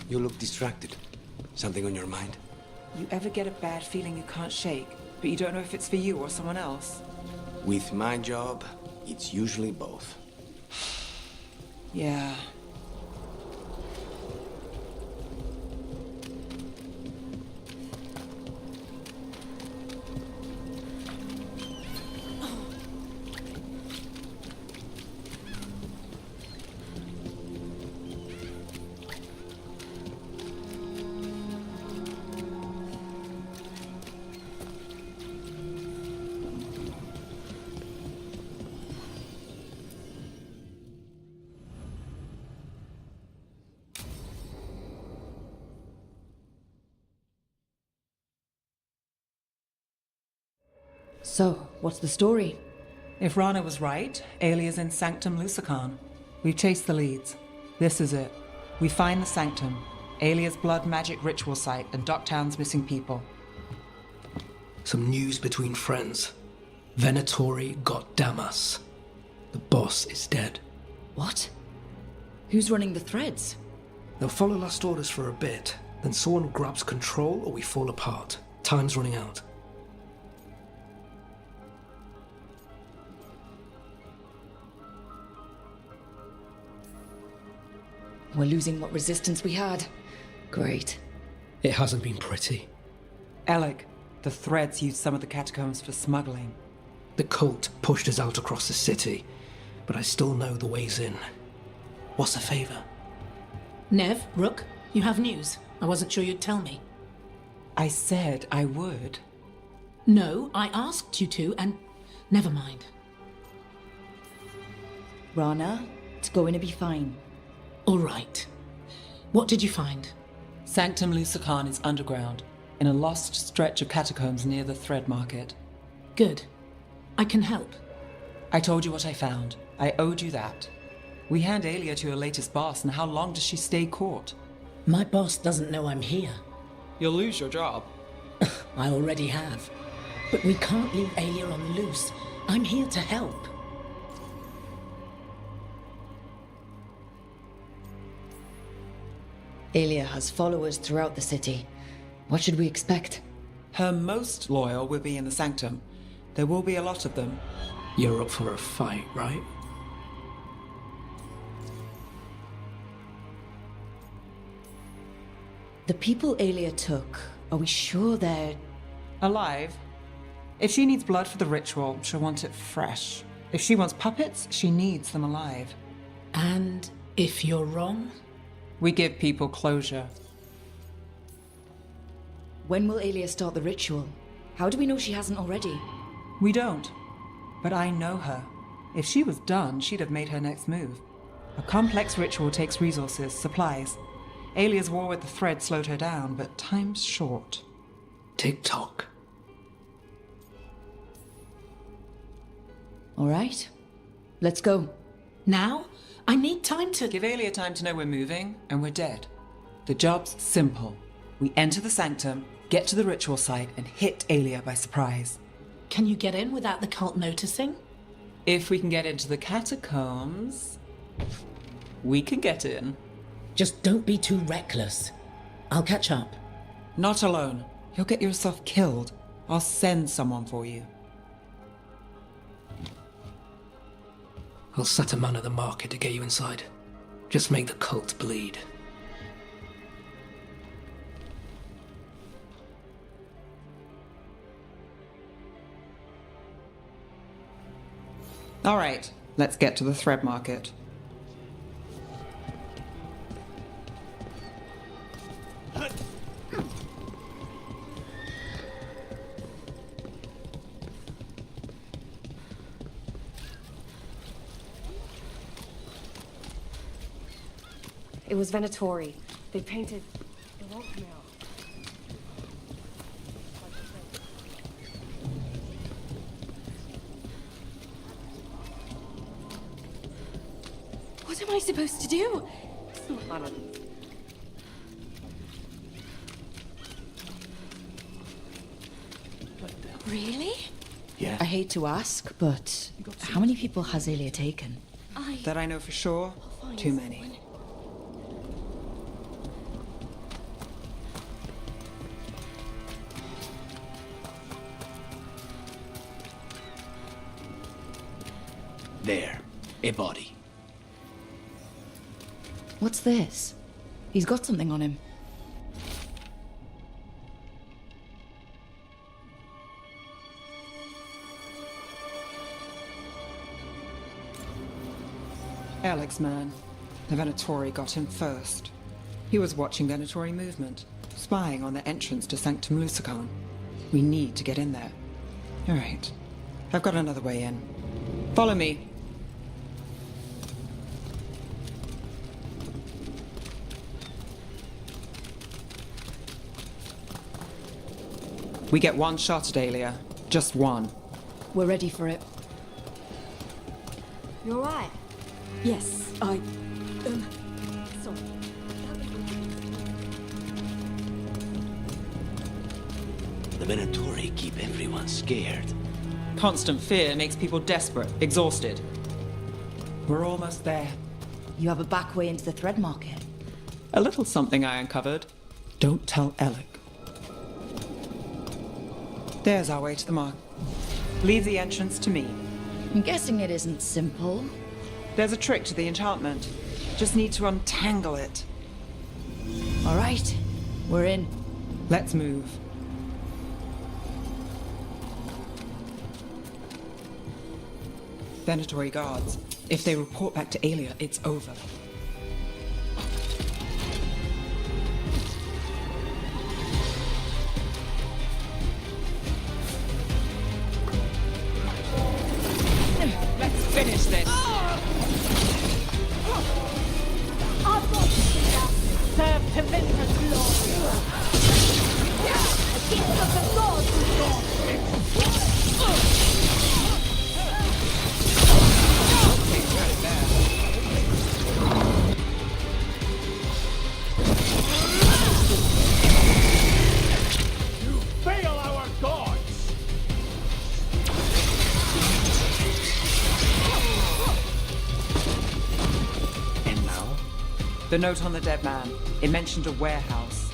You look distracted. Something on your mind? You ever get a bad feeling you can't shake, but you don't know if it's for you or someone else? With my job, it's usually both. Yeah. So, what's the story? If Rana was right, Alia's in Sanctum Lucican. We've chased the leads. This is it. We find the Sanctum, Alia's blood magic ritual site, and Docktown's missing people. Some news between friends. Venatori got Damas. The boss is dead. What? Who's running the threads? They'll follow last orders for a bit, then someone grabs control or we fall apart. Time's running out. We're losing what resistance we had. Great. It hasn't been pretty. Alec, the threads used some of the catacombs for smuggling. The cult pushed us out across the city, but I still know the ways in. What's the favor? Nev, Rook, you have news. I wasn't sure you'd tell me. I said I would. No, I asked you to, and never mind. Rana, it's going to be fine. All right. What did you find? Sanctum Lucican is underground, in a lost stretch of catacombs near the Thread Market. Good. I can help. I told you what I found. I owed you that. We hand Alia to her latest boss, and how long does she stay caught? My boss doesn't know I'm here. You'll lose your job. I already have. But we can't leave Alia on the loose. I'm here to help. Alia has followers throughout the city. What should we expect? Her most loyal will be in the Sanctum. There will be a lot of them. You're up for a fight, right? The people Alia took, are we sure they're... alive? If she needs blood for the ritual, she'll want it fresh. If she wants puppets, she needs them alive. And if you're wrong? We give people closure. When will Alia start the ritual? How do we know she hasn't already? We don't. But I know her. If she was done, she'd have made her next move. A complex ritual takes resources, supplies. Alia's war with the Thread slowed her down, but time's short. Tick-tock. All right. Let's go. Now? I need time to... Give Alia time to know we're moving, and we're dead. The job's simple. We enter the Sanctum, get to the ritual site, and hit Alia by surprise. Can you get in without the cult noticing? If we can get into the catacombs, we can get in. Just don't be too reckless. I'll catch up. Not alone. You'll get yourself killed. I'll send someone for you. I'll set a man at the market to get you inside. Just make the cult bleed. All right, let's get to the Thread Market. It was Venatori. They painted... It won't come out. What am I supposed to do? Really? Yeah. I hate to ask, but how many people has Alia taken? That I know for sure, too many. There. A body. What's this? He's got something on him. Alex, man. The Venatori got him first. He was watching Venatori movement, spying on the entrance to Sanctum Lusican. We need to get in there. All right. I've got another way in. Follow me. We get one shot at Aelia. Just one. We're ready for it. You alright? Yes, sorry. The Venatori keep everyone scared. Constant fear makes people desperate, exhausted. We're almost there. You have a back way into the thread market. A little something I uncovered. Don't tell Alec. There's our way to the mark. Leave the entrance to me. I'm guessing it isn't simple. There's a trick to the enchantment. Just need to untangle it. All right, we're in. Let's move. Venatori guards. If they report back to Aelia, it's over. Let's finish this. Serve to Vinter's glory. A gift of the gods is yours. You fail our gods! And now? The note on the dead man. It mentioned a warehouse.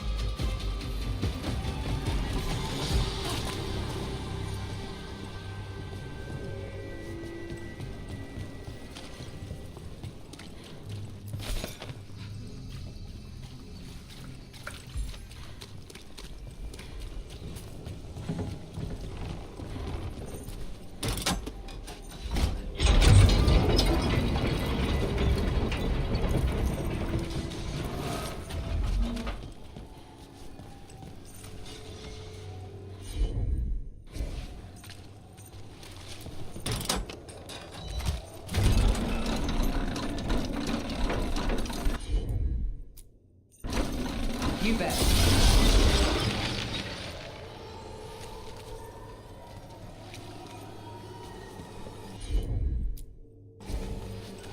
You bet.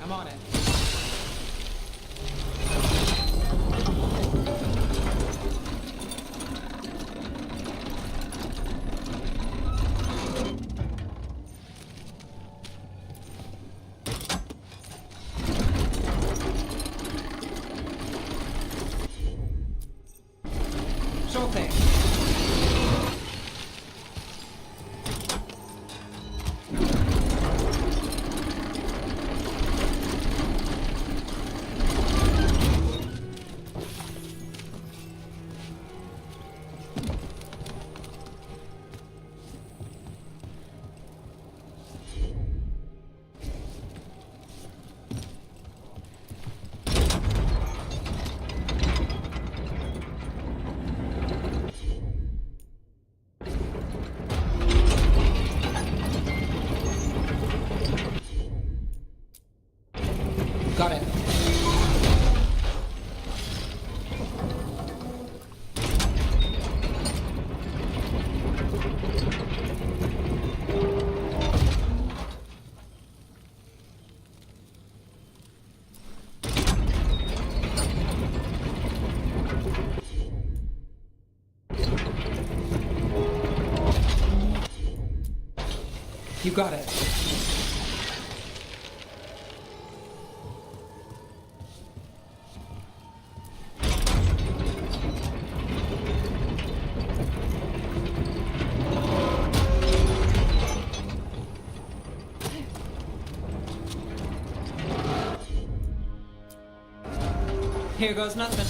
I'm on it. Sure thing. Got it. You got it. Here goes nothing.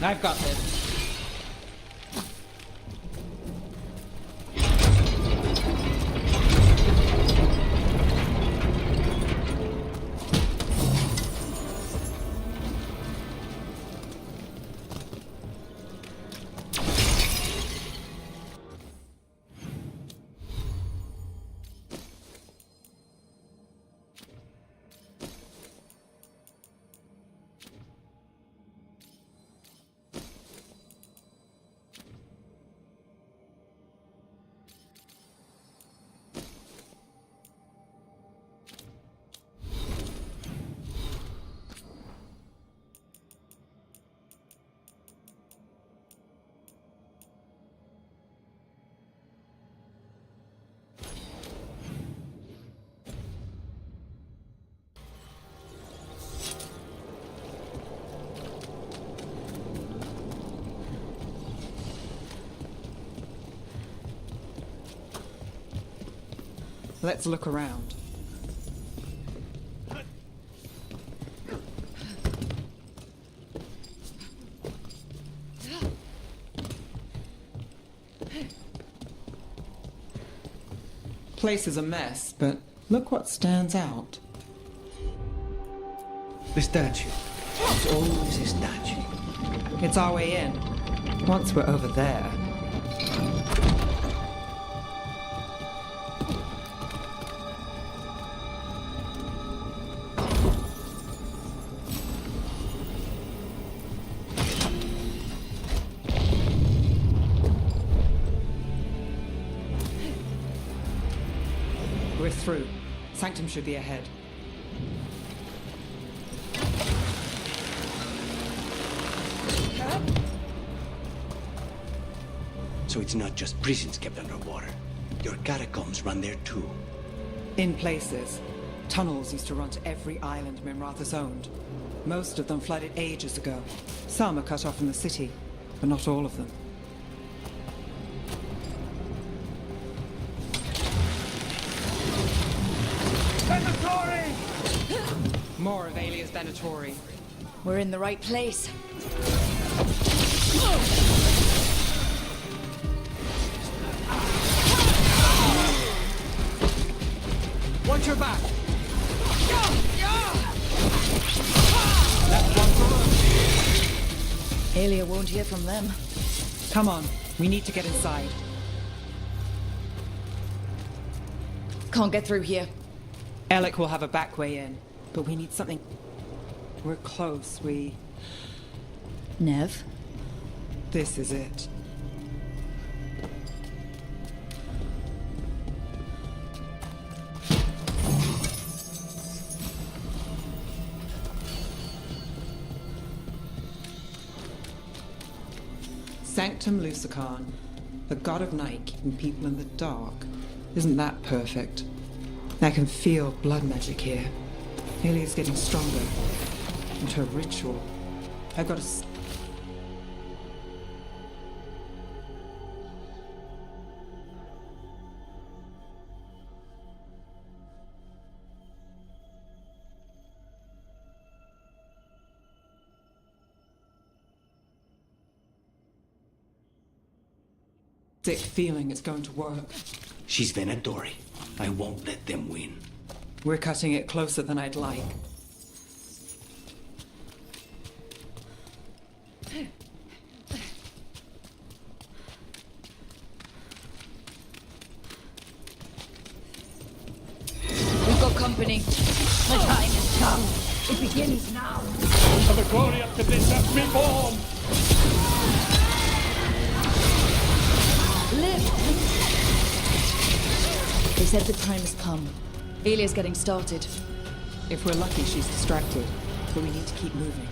I've got this. Let's look around. Place is a mess, but look what stands out. The statue. It's always a statue. It's our way in. Once we're over there. We're through. Sanctum should be ahead. So it's not just prisons kept underwater. Your catacombs run there too. In places. Tunnels used to run to every island Minrathous owned. Most of them flooded ages ago. Some are cut off from the city, but not all of them. More of Alia's Venatori. We're in the right place. Watch your back! Alia won't hear from them. Come on, we need to get inside. Can't get through here. Alec will have a back way in, but we need something. We're close, Nev? This is it. Sanctum Lucican, the god of night keeping people in the dark. Isn't that perfect? I can feel blood magic here. Alia's getting stronger. And her ritual. I've got to... Sick feeling it's going to work. She's Venatori. I won't let them win. We're cutting it closer than I'd like. We've got company. The time has come. It begins now. For the glory of Tibissa, reborn! Live! They said the time has come. Alia's getting started. If we're lucky, she's distracted. But we need to keep moving.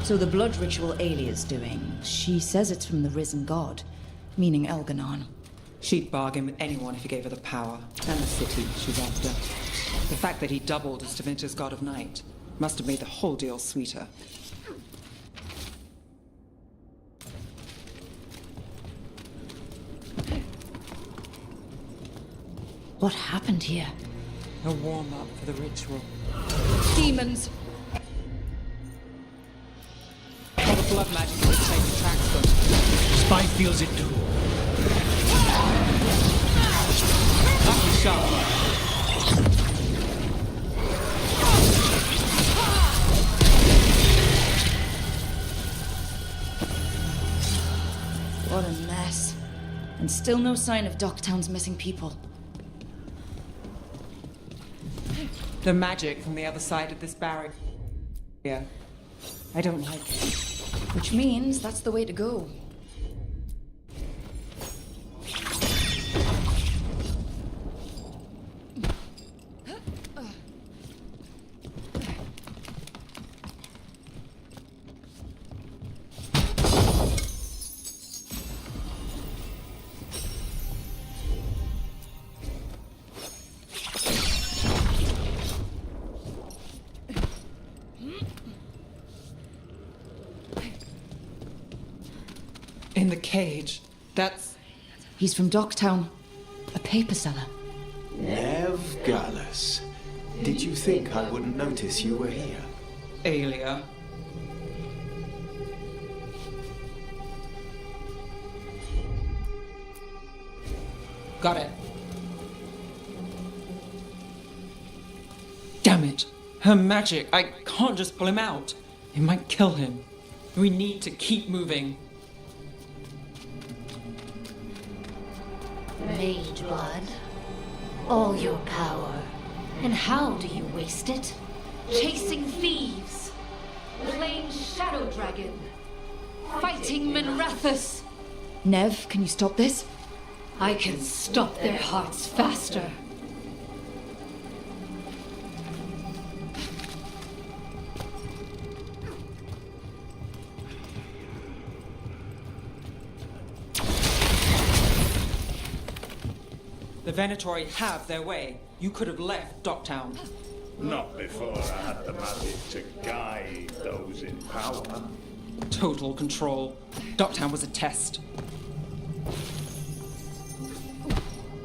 So the blood ritual Alia's doing, she says it's from the risen god, meaning Elganon. She'd bargain with anyone if he gave her the power, and the city she's after. The fact that he doubled as Tevinter's god of night must have made the whole deal sweeter. What happened here? A warm-up for the ritual. Demons! All the blood magic in this place attracts them. Spy feels it too. Lucky shot. What a mess. And still no sign of Docktown's missing people. The magic from the other side of this barrier. Yeah. I don't like it. Which means that's the way to go. In the cage. That's... He's from Docktown. A paper seller. Nev Gallus. Did you think I wouldn't notice you were here? Alia. Got it. Damn it. Her magic. I can't just pull him out. It might kill him. We need to keep moving. Mage blood. All your power. And how do you waste it? Chasing thieves. Playing Shadow Dragon. Fighting Minrathus. Nev, can you stop this? I can stop their hearts faster. The Venatori have their way. You could have left Docktown. Not before I had the magic to guide those in power. Total control. Docktown was a test.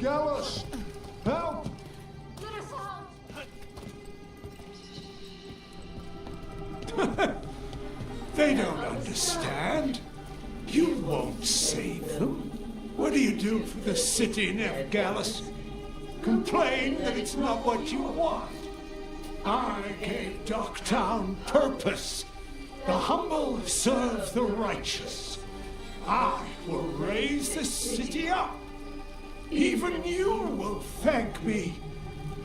Gallus! Help! They don't understand. You won't save them. What do you do for the city, Nev Gallus? Complain that it's not what you want. I gave Docktown purpose. The humble serve the righteous. I will raise the city up. Even you will thank me.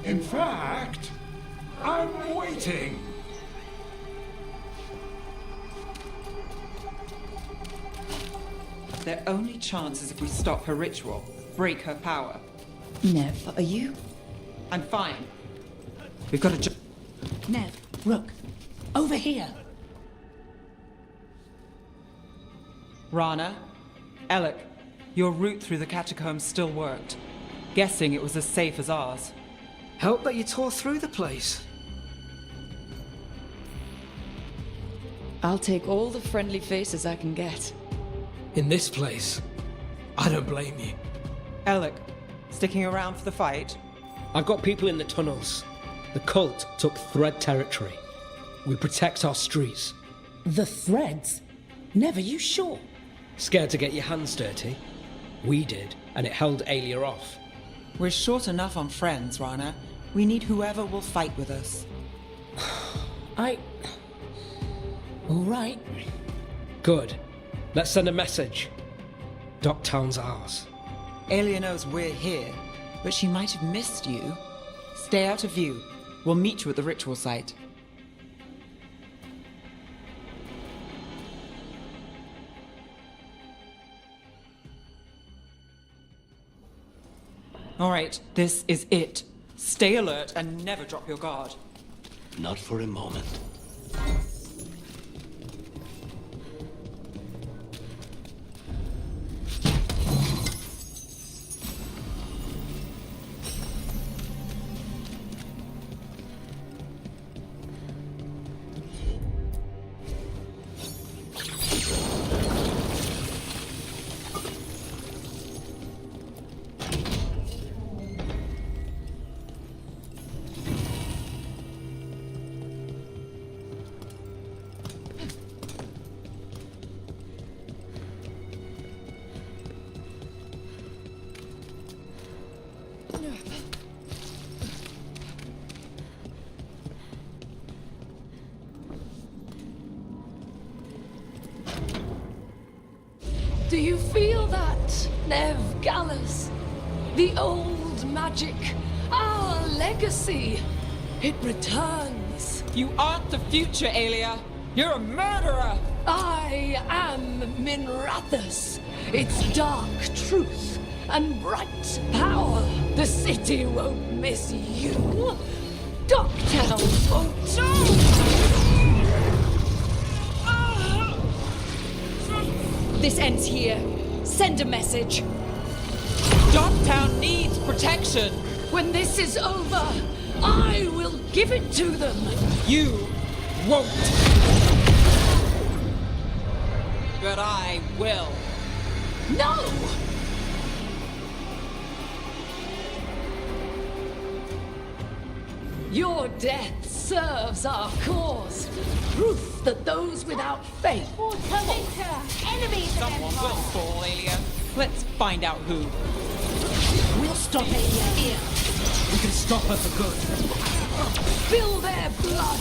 In fact, I'm waiting. Their only chance is if we stop her ritual, break her power. Nev, are you? I'm fine. We've got to Nev, Rook, over here. Rana, Alec, your route through the catacombs still worked. Guessing it was as safe as ours. Help that you tore through the place. I'll take all the friendly faces I can get. In this place, I don't blame you. Alec, sticking around for the fight? I've got people in the tunnels. The cult took Thread territory. We protect our streets. The Threads? Never, you sure? Scared to get your hands dirty? We did, and it held Alia off. We're short enough on friends, Rana. We need whoever will fight with us. All right. Good. Let's send a message. Docktown's ours. Aelia knows we're here, but she might have missed you. Stay out of view. We'll meet you at the ritual site. All right, this is it. Stay alert and never drop your guard. Not for a moment. Do you feel that, Nev Gallus? The old magic, our legacy. It returns. You aren't the future, Aelia. You're a murderer. I am Minrathus. Its dark truth and bright power. The city won't miss you. Docktown won't too. This ends here. Send a message. Docktown needs protection. When this is over, I will give it to them. You won't. But I will. No! Your death serves our cause. Proof that those without faith... Enemies! Someone will fall, Aelia. Let's find out who. We'll stop Aelia here. We can stop her for good. Spill their blood!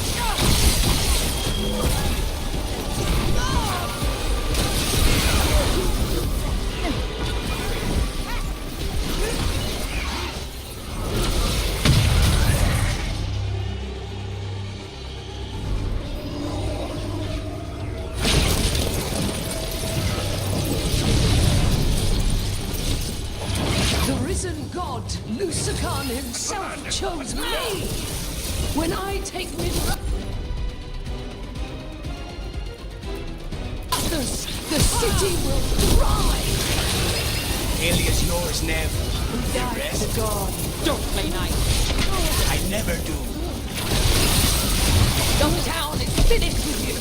God, Lucican himself chose me! When I take Minrathus, the city will thrive! Aelia's yours, Nev. The rest? To God. Don't play nice. I never do. Docktown is finished with you!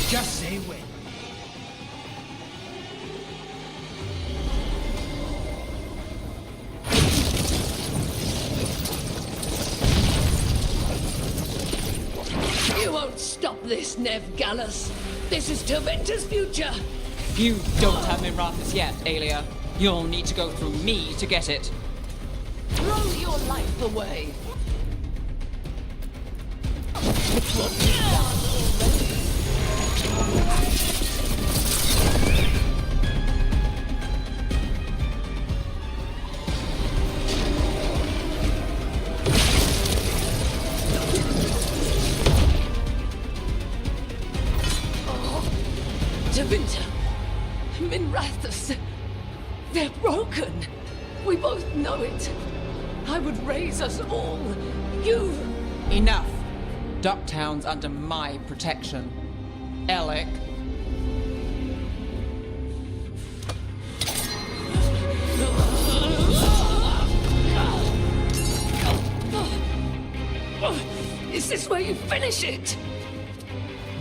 Just say when. You won't stop this, Nev Gallus. This is Tevinter's future. You don't have Minrathus yet, Aelia. You'll need to go through me to get it. Throw your life away. Tevinter, Minrathus, they're broken. We both know it. I would raise us all. You... Enough. Docktown's under my protection. Alec. Is this where you finish it?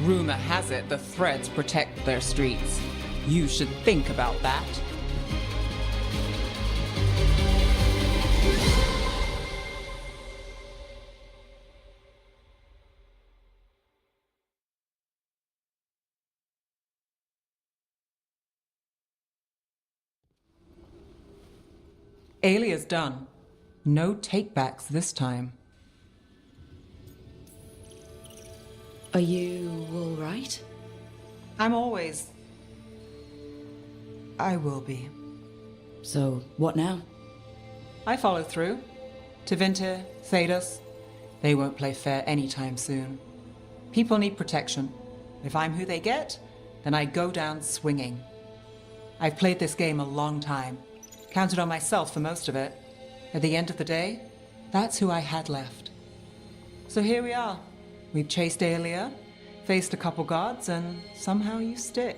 Rumor has it the Threads protect their streets. You should think about that. Alia's done. No takebacks this time. Are you all right? I'm always... I will be. So, what now? I follow through. Tevinter, Thedas, they won't play fair anytime soon. People need protection. If I'm who they get, then I go down swinging. I've played this game a long time. Counted on myself for most of it. At the end of the day, that's who I had left. So here we are. We've chased Aelia, faced a couple guards, and somehow you stick.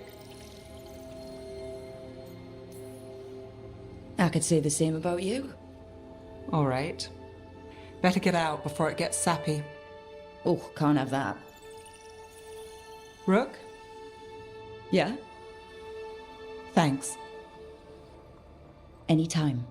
I could say the same about you. All right. Better get out before it gets sappy. Oh, can't have that. Rook? Yeah? Thanks. Anytime.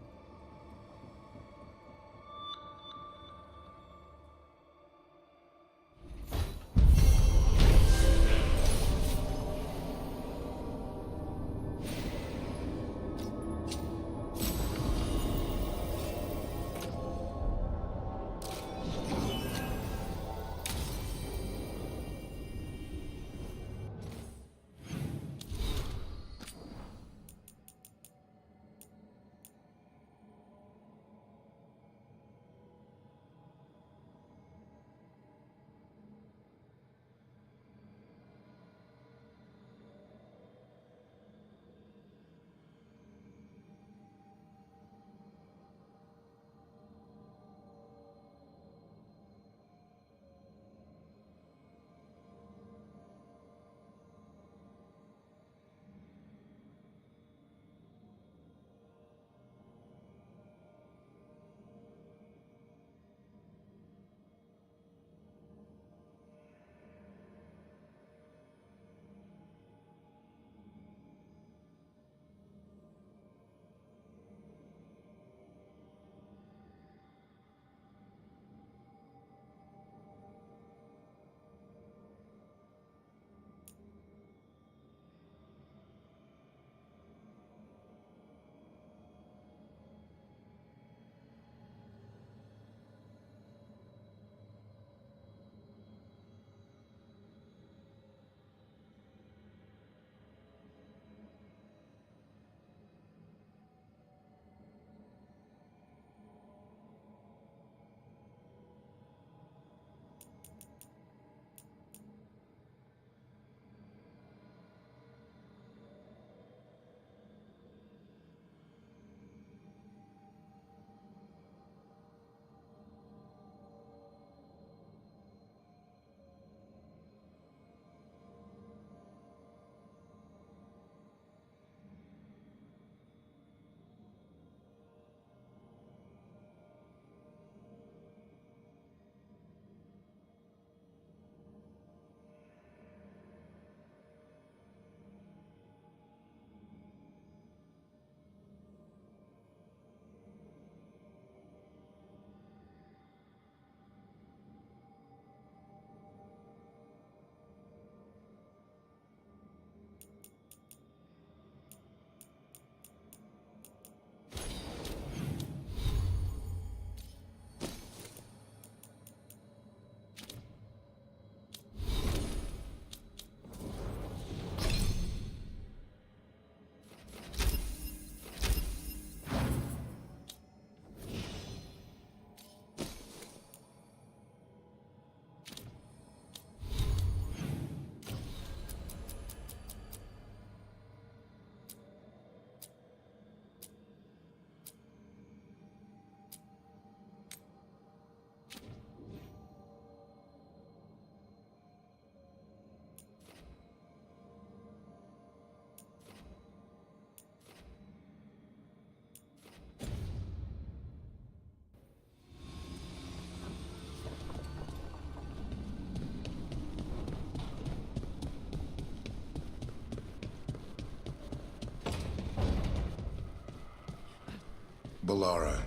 Balara,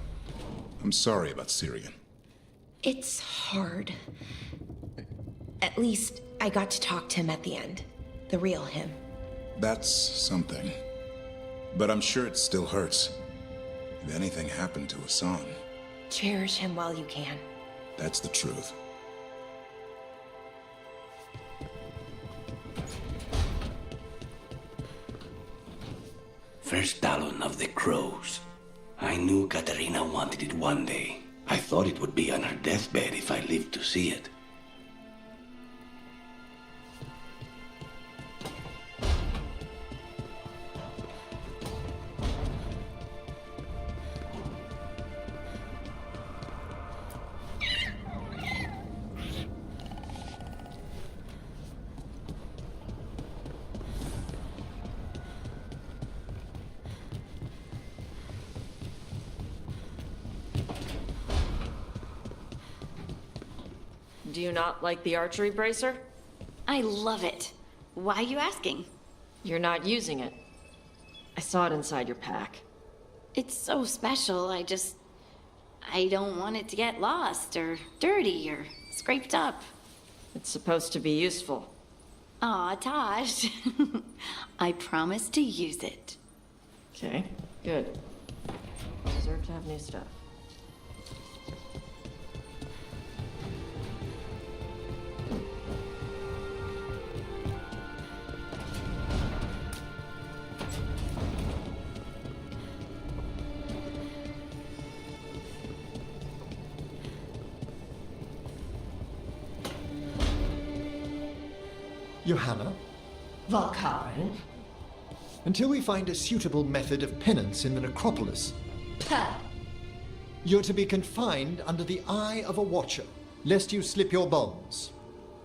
I'm sorry about Syrian. It's hard. At least I got to talk to him at the end. The real him. That's something. But I'm sure it still hurts. If anything happened to Hassan, Cherish him while you can. that's the truth. First Talon of the Crows. I knew Katarina wanted it one day. I thought it would be on her deathbed if I lived to see it. Do you not like the archery bracer? I love it. Why are you asking? You're not using it. I saw it inside your pack. It's so special, I don't want it to get lost, or dirty, or scraped up. It's supposed to be useful. Aw, Tosh. I promise to use it. Okay, good. Deserve to have new stuff. Johanna, Valkarin? until we find a suitable method of penance in the necropolis, Puh. you're to be confined under the eye of a watcher, lest you slip your bonds.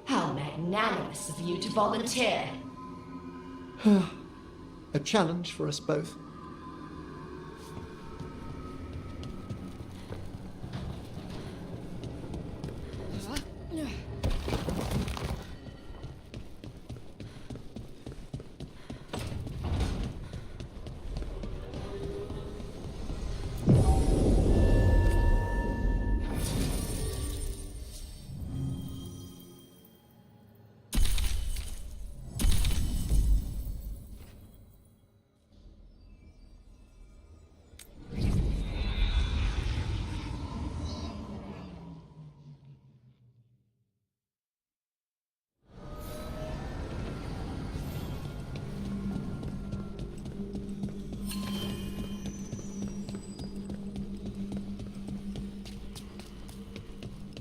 How magnanimous of you to volunteer. A challenge for us both.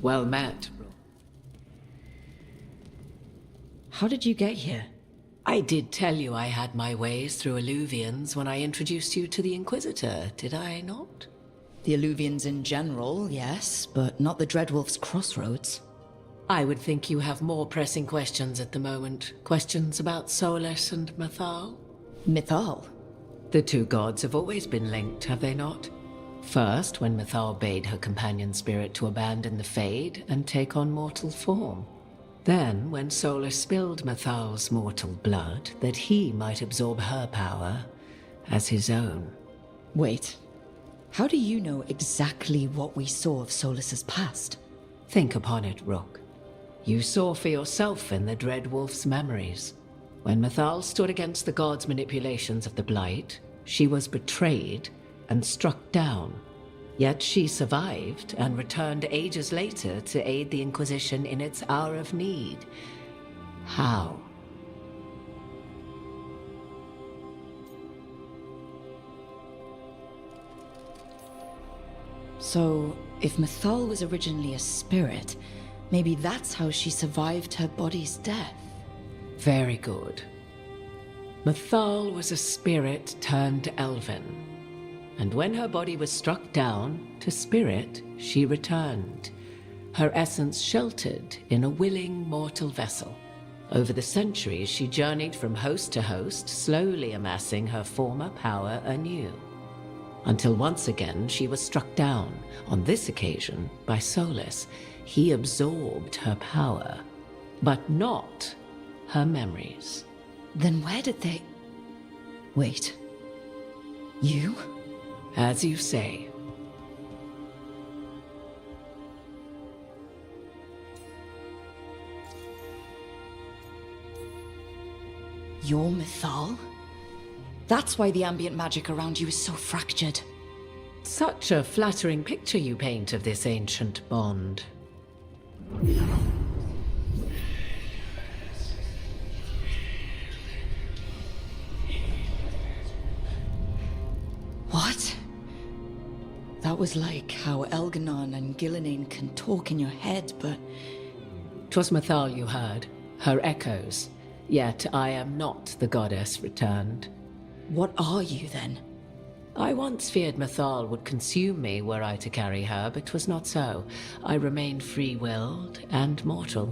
Well met. How did you get here? I did tell you I had my ways through Illuvians when I introduced you to the Inquisitor, did I not? The Illuvians in general, yes, but not the Dreadwolf's crossroads. I would think you have more pressing questions at the moment. Questions about Solus and Mythal? Mythal? The two gods have always been linked, have they not? First, when Mythal bade her companion spirit to abandon the Fade and take on mortal form. Then, when Solus spilled Mythal's mortal blood, that he might absorb her power as his own. Wait, how do you know exactly what we saw of Solus's past? Think upon it, Rook. You saw for yourself in the Dreadwolf's memories. When Mythal stood against the gods' manipulations of the Blight, she was betrayed and struck down. Yet she survived and returned ages later to aid the Inquisition in its hour of need. How? So, if Mythal was originally a spirit, maybe that's how she survived her body's death. Very good. Mythal was a spirit turned elven. And when her body was struck down, to spirit, she returned. Her essence sheltered in a willing mortal vessel. Over the centuries, she journeyed from host to host, slowly amassing her former power anew. Until once again, she was struck down, on this occasion, by Solus. He absorbed her power, but not her memories. Then where did they... Wait. You? As you say. You're Mythal? That's why the ambient magic around you is so fractured. Such a flattering picture you paint of this ancient bond. What? That was like how Elganon and Gillenane can talk in your head, but... 'Twas Mathal you heard, her echoes. Yet I am not the goddess returned. What are you, then? I once feared Mathal would consume me were I to carry her, but 'twas not so. I remain free-willed and mortal.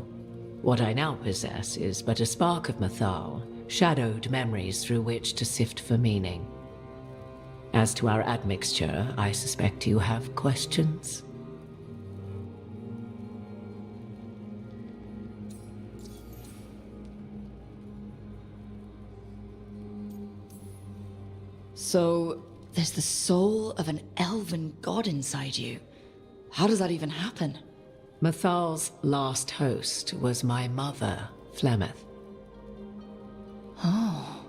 What I now possess is but a spark of Mathal, shadowed memories through which to sift for meaning. As to our admixture, I suspect you have questions. So, there's the soul of an elven god inside you. How does that even happen? Mathal's last host was my mother, Flemeth. Oh.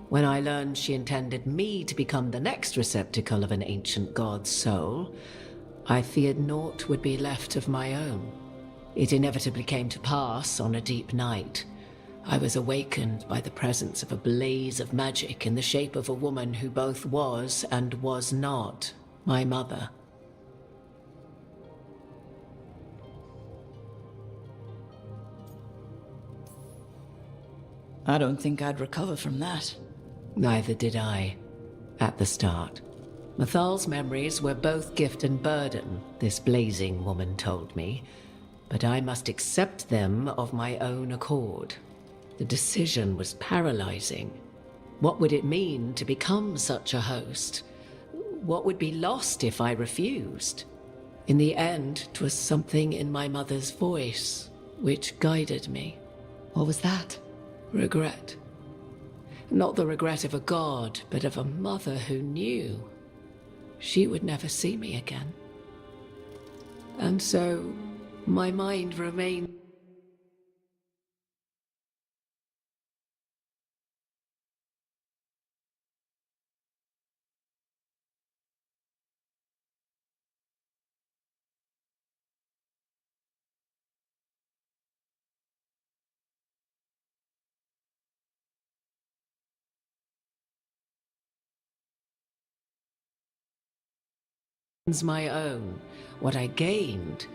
When I learned she intended me to become the next receptacle of an ancient god's soul, I feared naught would be left of my own. It inevitably came to pass on a deep night. I was awakened by the presence of a blaze of magic in the shape of a woman who both was and was not my mother. I don't think I'd recover from that. Neither did I, at the start. Mathal's memories were both gift and burden, this blazing woman told me, but I must accept them of my own accord. The decision was paralyzing. What would it mean to become such a host? What would be lost if I refused? In the end, 'twas something in my mother's voice which guided me. What was that? Regret. Not the regret of a god, but of a mother who knew she would never see me again. And so, my mind remained my own. What I gained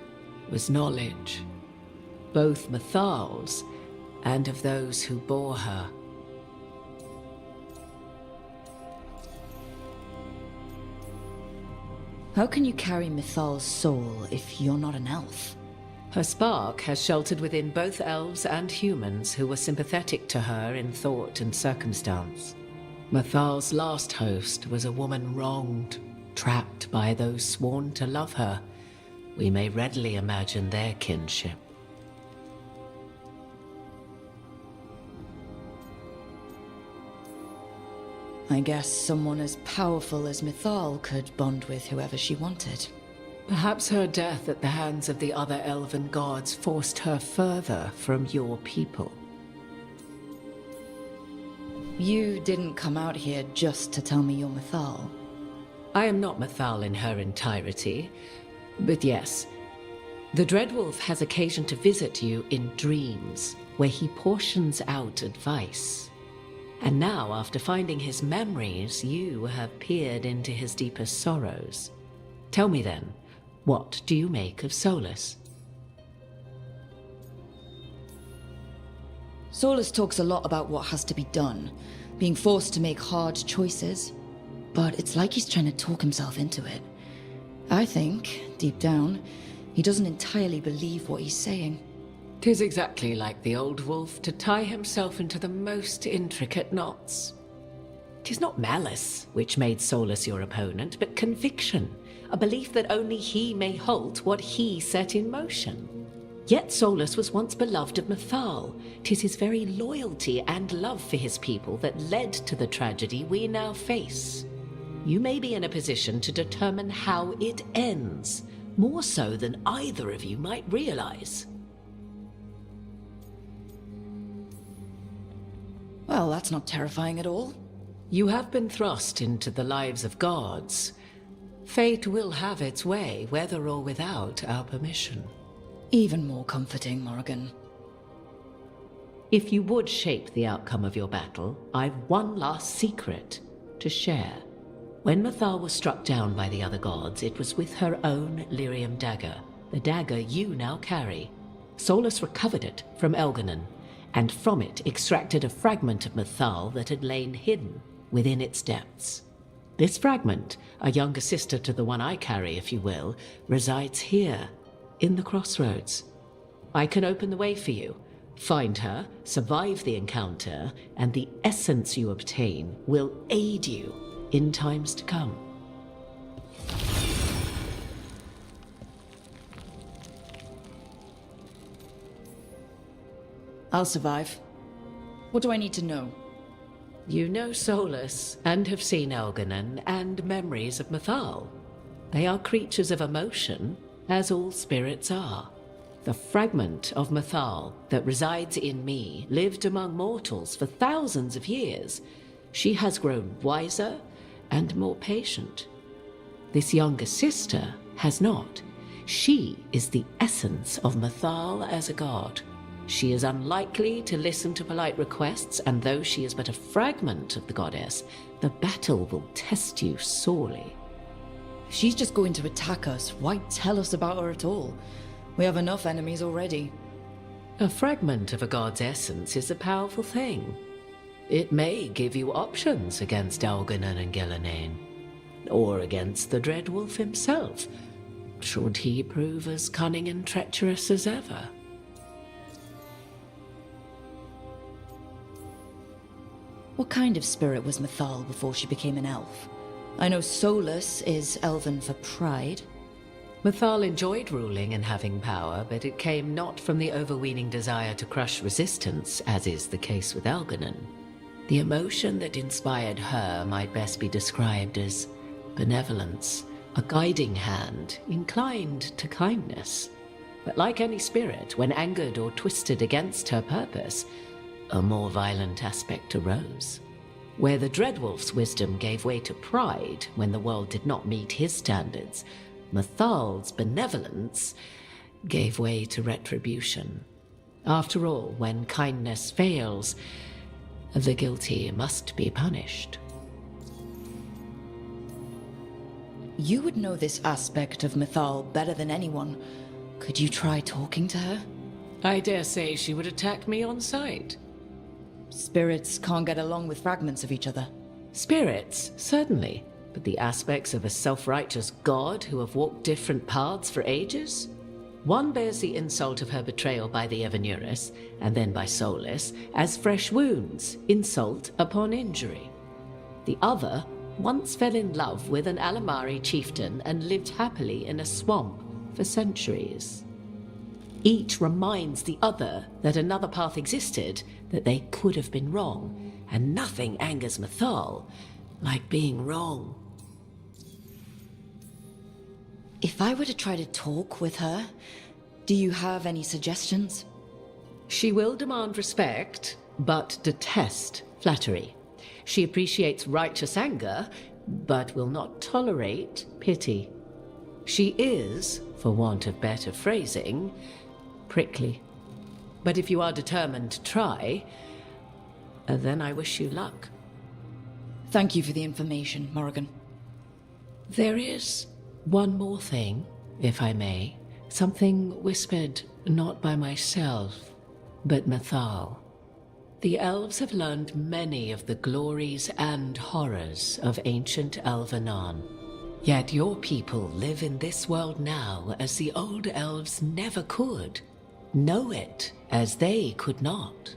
was knowledge, both Mathal's and of those who bore her. How can you carry Mathal's soul if you're not an elf? Her spark has sheltered within both elves and humans who were sympathetic to her in thought and circumstance. Mathal's last host was a woman wronged, trapped by those sworn to love her. We may readily imagine their kinship. I guess someone as powerful as Mathal could bond with whoever she wanted. Perhaps her death at the hands of the other elven gods forced her further from your people. You didn't come out here just to tell me you're Mathal. I am not Mathal in her entirety, but yes, the Dreadwolf has occasion to visit you in dreams, where he portions out advice. And now, after finding his memories, you have peered into his deepest sorrows. Tell me then, what do you make of Solus? Solus talks a lot about what has to be done, being forced to make hard choices. But it's like he's trying to talk himself into it. I think, deep down, he doesn't entirely believe what he's saying. 'Tis exactly like the old wolf to tie himself into the most intricate knots. 'Tis not malice which made Solus your opponent, but conviction, a belief that only he may halt what he set in motion. Yet Solus was once beloved of Mathal. 'Tis his very loyalty and love for his people that led to the tragedy we now face. You may be in a position to determine how it ends, more so than either of you might realize. Well, that's not terrifying at all. You have been thrust into the lives of gods, Fate will have its way, whether or without our permission. Even more comforting, Morrigan. If you would shape the outcome of your battle, I've one last secret to share. When Mythal was struck down by the other gods, it was with her own lyrium dagger, the dagger you now carry. Solus recovered it from Elganon, and from it extracted a fragment of Mythal that had lain hidden within its depths. This fragment, a younger sister to the one I carry, if you will, resides here, in the crossroads. I can open the way for you. Find her, survive the encounter, and the essence you obtain will aid you in times to come. I'll survive. What do I need to know? You know Solus, and have seen Elganon, and memories of Mythal. They are creatures of emotion, as all spirits are. The fragment of Mythal that resides in me lived among mortals for thousands of years. She has grown wiser and more patient. This younger sister has not. She is the essence of Mythal as a god. She is unlikely to listen to polite requests, and though she is but a fragment of the goddess, the battle will test you sorely. If she's just going to attack us, why tell us about her at all? We have enough enemies already. A fragment of a god's essence is a powerful thing. It may give you options against Elganon and Gillenane, or against the Dreadwolf himself, should he prove as cunning and treacherous as ever. What kind of spirit was Mythal before she became an elf? I know Solus is elven for pride. Mythal enjoyed ruling and having power, but it came not from the overweening desire to crush resistance, as is the case with Elganon. The emotion that inspired her might best be described as benevolence, a guiding hand inclined to kindness. But like any spirit, when angered or twisted against her purpose, a more violent aspect arose. Where the Dreadwolf's wisdom gave way to pride when the world did not meet his standards, Mythal's benevolence gave way to retribution. After all, when kindness fails, the guilty must be punished. You would know this aspect of Mythal better than anyone. Could you try talking to her? I dare say she would attack me on sight. Spirits can't get along with fragments of each other. Spirits, certainly. But the aspects of a self-righteous god who have walked different paths for ages? One bears the insult of her betrayal by the Evanuris, and then by Solus, as fresh wounds, insult upon injury. The other once fell in love with an Alamari chieftain and lived happily in a swamp for centuries. Each reminds the other that another path existed, that they could have been wrong, and nothing angers Mythal like being wrong. If I were to try to talk with her, do you have any suggestions? She will demand respect, but detest flattery. She appreciates righteous anger, but will not tolerate pity. She is, for want of better phrasing, prickly. But if you are determined to try, then I wish you luck. Thank you for the information, Morrigan. There is one more thing, if I may. Something whispered not by myself, but Mythal. The elves have learned many of the glories and horrors of ancient Elvenon. Yet your people live in this world now as the old elves never could. Know it as they could not.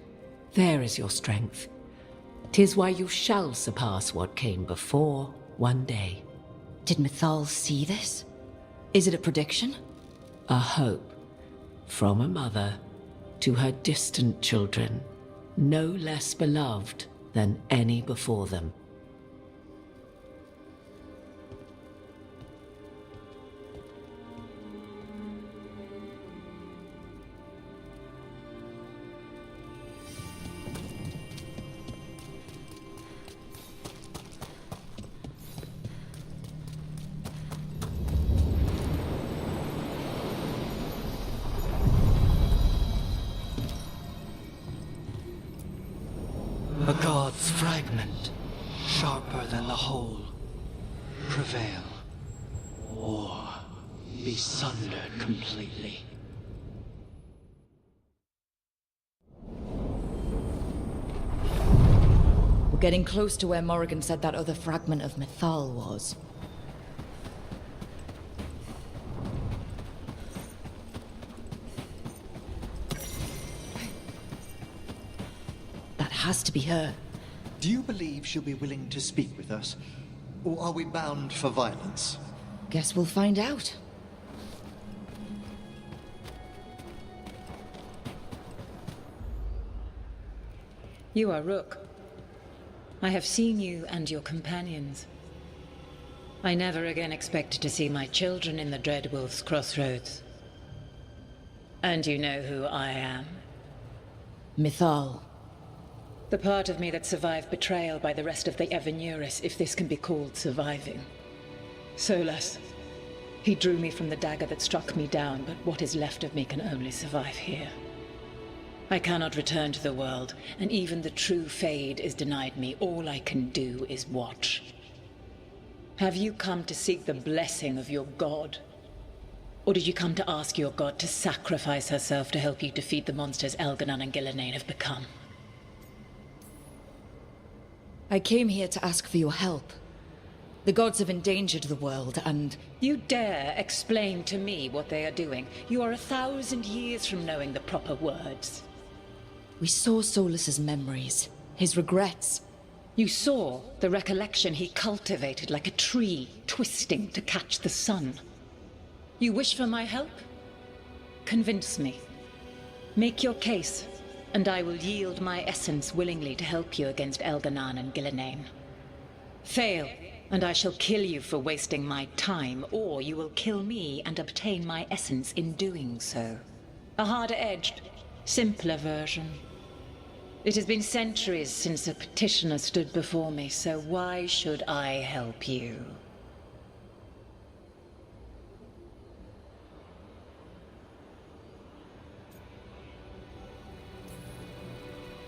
There is your strength. 'Tis why you shall surpass what came before one day. Did Mythal see this? Is it a prediction? A hope from a mother to her distant children, no less beloved than any before them. A god's fragment, sharper than the whole. Prevail, or be sundered completely. We're getting close to where Morrigan said that other fragment of Mythal was. That has to be her. Do you believe she'll be willing to speak with us? Or are we bound for violence? Guess we'll find out. You are Rook. I have seen you and your companions. I never again expect to see my children in the Dreadwolf's crossroads. And you know who I am. Mythal. The part of me that survived betrayal by the rest of the Evenuris, if this can be called surviving. Solas. He drew me from the dagger that struck me down, but what is left of me can only survive here. I cannot return to the world, and even the true Fade is denied me. All I can do is watch. Have you come to seek the blessing of your god? Or did you come to ask your god to sacrifice herself to help you defeat the monsters Elganon and Gillenane have become? I came here to ask for your help. The gods have endangered the world, and... You dare explain to me what they are doing? You are 1,000 years from knowing the proper words. We saw Solas's memories, his regrets. You saw the recollection he cultivated like a tree, twisting to catch the sun. You wish for my help? Convince me. Make your case, and I will yield my essence willingly to help you against Elganon and Gillenane. Fail, and I shall kill you for wasting my time, or you will kill me and obtain my essence in doing so. A harder-edged, simpler version. It has been centuries since a petitioner stood before me, so why should I help you?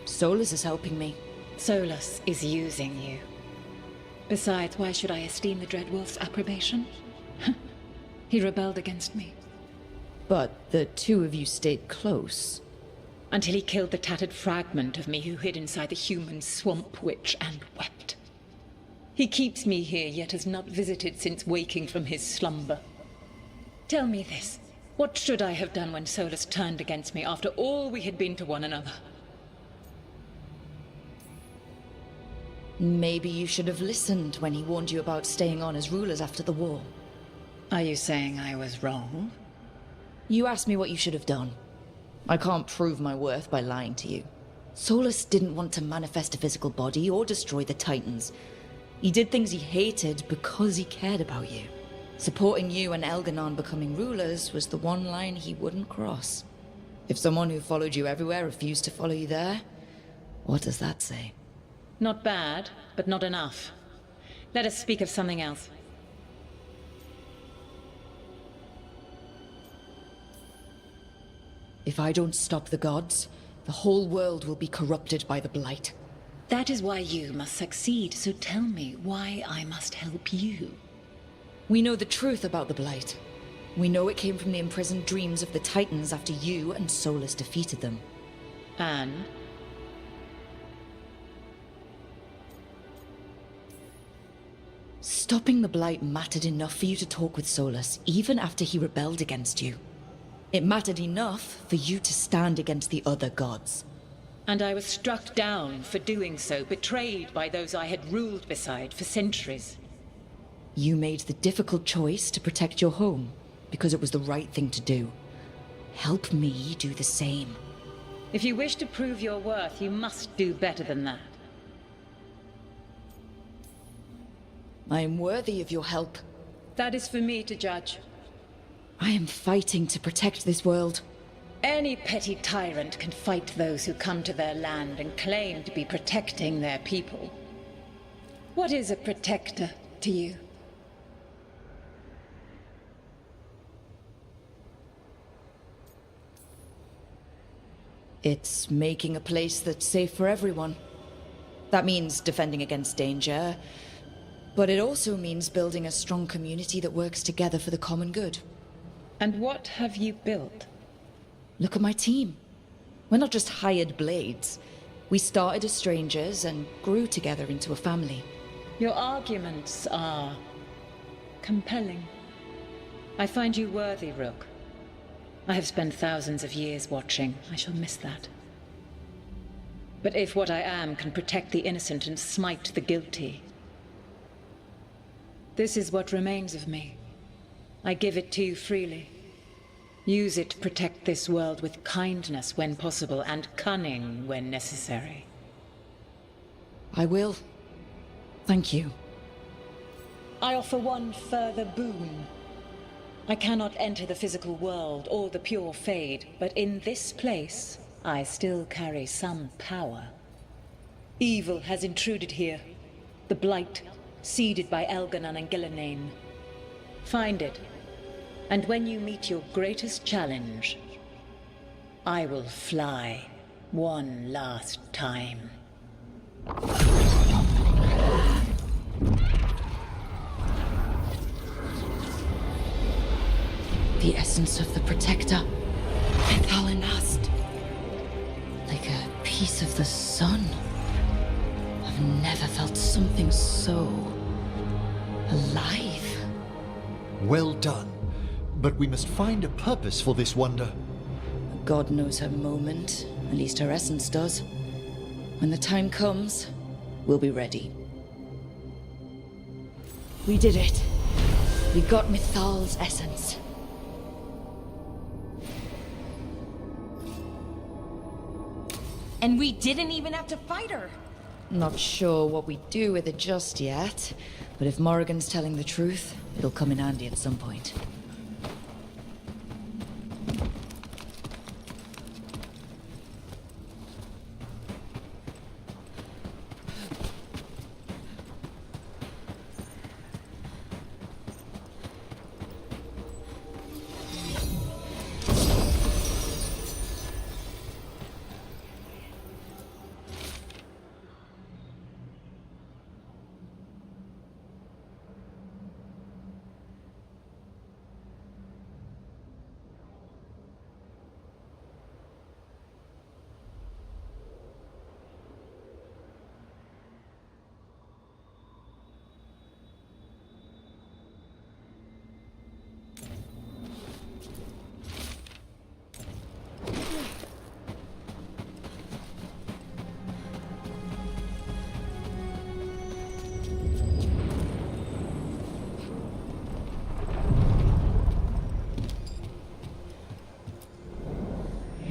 Solas is helping me. Solas is using you. Besides, why should I esteem the Dreadwolf's approbation? He rebelled against me. But the two of you stayed close. Until he killed the tattered fragment of me who hid inside the human swamp witch and wept. He keeps me here, yet has not visited since waking from his slumber. Tell me this. What should I have done when Solas turned against me after all we had been to one another? Maybe you should have listened when he warned you about staying on as rulers after the war. Are you saying I was wrong? You asked me what you should have done. I can't prove my worth by lying to you. Solas didn't want to manifest a physical body or destroy the Titans. He did things he hated because he cared about you. Supporting you and Elganon becoming rulers was the one line he wouldn't cross. If someone who followed you everywhere refused to follow you there, what does that say? Not bad, but not enough. Let us speak of something else. If I don't stop the gods, the whole world will be corrupted by the Blight. That is why you must succeed, so tell me why I must help you. We know the truth about the Blight. We know it came from the imprisoned dreams of the Titans after you and Solas defeated them. And? Stopping the Blight mattered enough for you to talk with Solas, even after he rebelled against you. It mattered enough for you to stand against the other gods. And I was struck down for doing so, betrayed by those I had ruled beside for centuries. You made the difficult choice to protect your home, because it was the right thing to do. Help me do the same. If you wish to prove your worth, you must do better than that. I am worthy of your help. That is for me to judge. I am fighting to protect this world. Any petty tyrant can fight those who come to their land and claim to be protecting their people. What is a protector to you? It's making a place that's safe for everyone. That means defending against danger, but it also means building a strong community that works together for the common good. And what have you built? Look at my team. We're not just hired blades. We started as strangers and grew together into a family. Your arguments are compelling. I find you worthy, Rook. I have spent thousands of years watching. I shall miss that. But if what I am can protect the innocent and smite the guilty, this is what remains of me. I give it to you freely. Use it to protect this world with kindness when possible and cunning when necessary. I will. Thank you. I offer one further boon. I cannot enter the physical world or the pure Fade, but in this place, I still carry some power. Evil has intruded here. The Blight, seeded by Elganon and Gillenane. Find it, and when you meet your greatest challenge, I will fly one last time. The essence of the Protector. Methalinast. Like a piece of the sun. I've never felt something so alive. Well done. But we must find a purpose for this wonder. God knows her moment. At least her essence does. When the time comes, we'll be ready. We did it. We got Mythal's essence. And we didn't even have to fight her. Not sure what we do with it just yet, but if Morrigan's telling the truth, it'll come in handy at some point.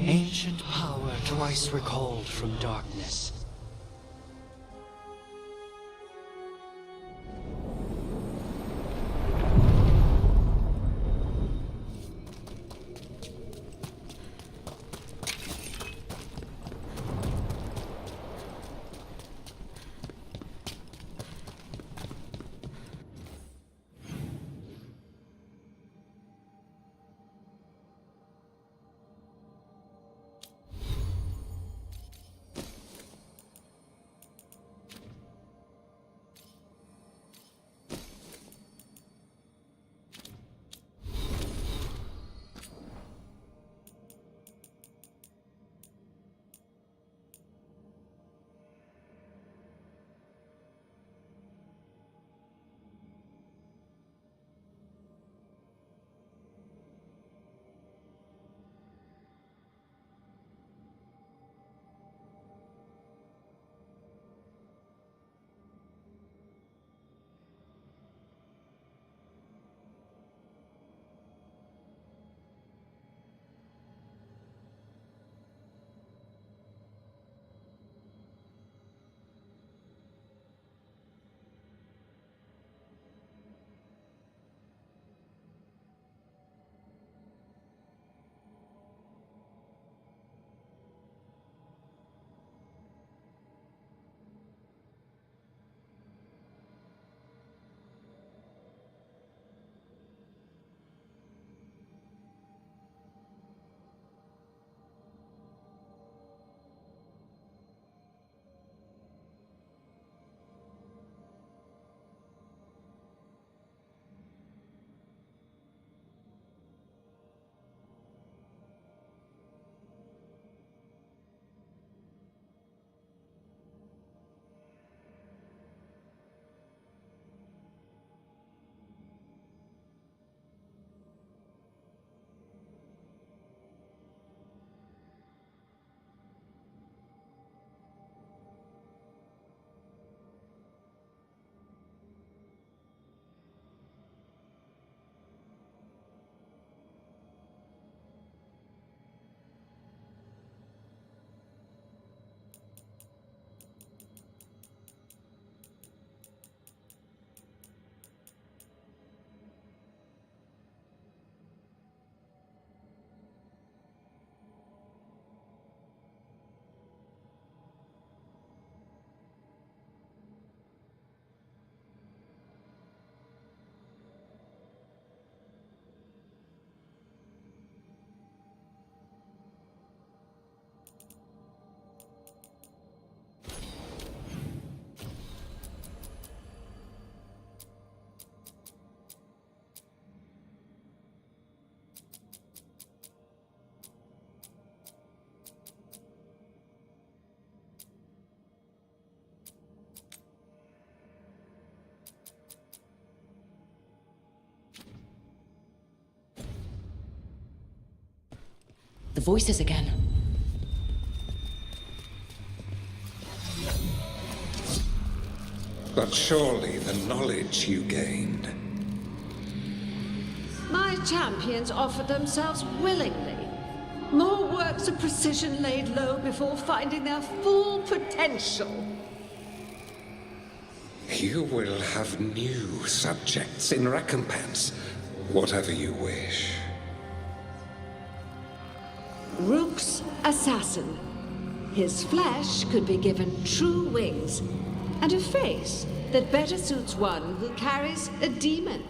Ancient power twice recalled from darkness. voices again. But surely the knowledge you gained. My champions offer themselves willingly. More works of precision laid low before finding their full potential. You will have new subjects in recompense, whatever you wish. Rook's assassin. His flesh could be given true wings, and a face that better suits one who carries a demon.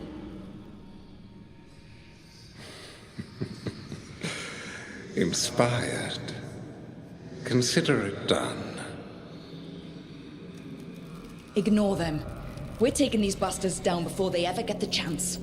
Inspired. Consider it done. Ignore them. We're taking these bastards down before they ever get the chance.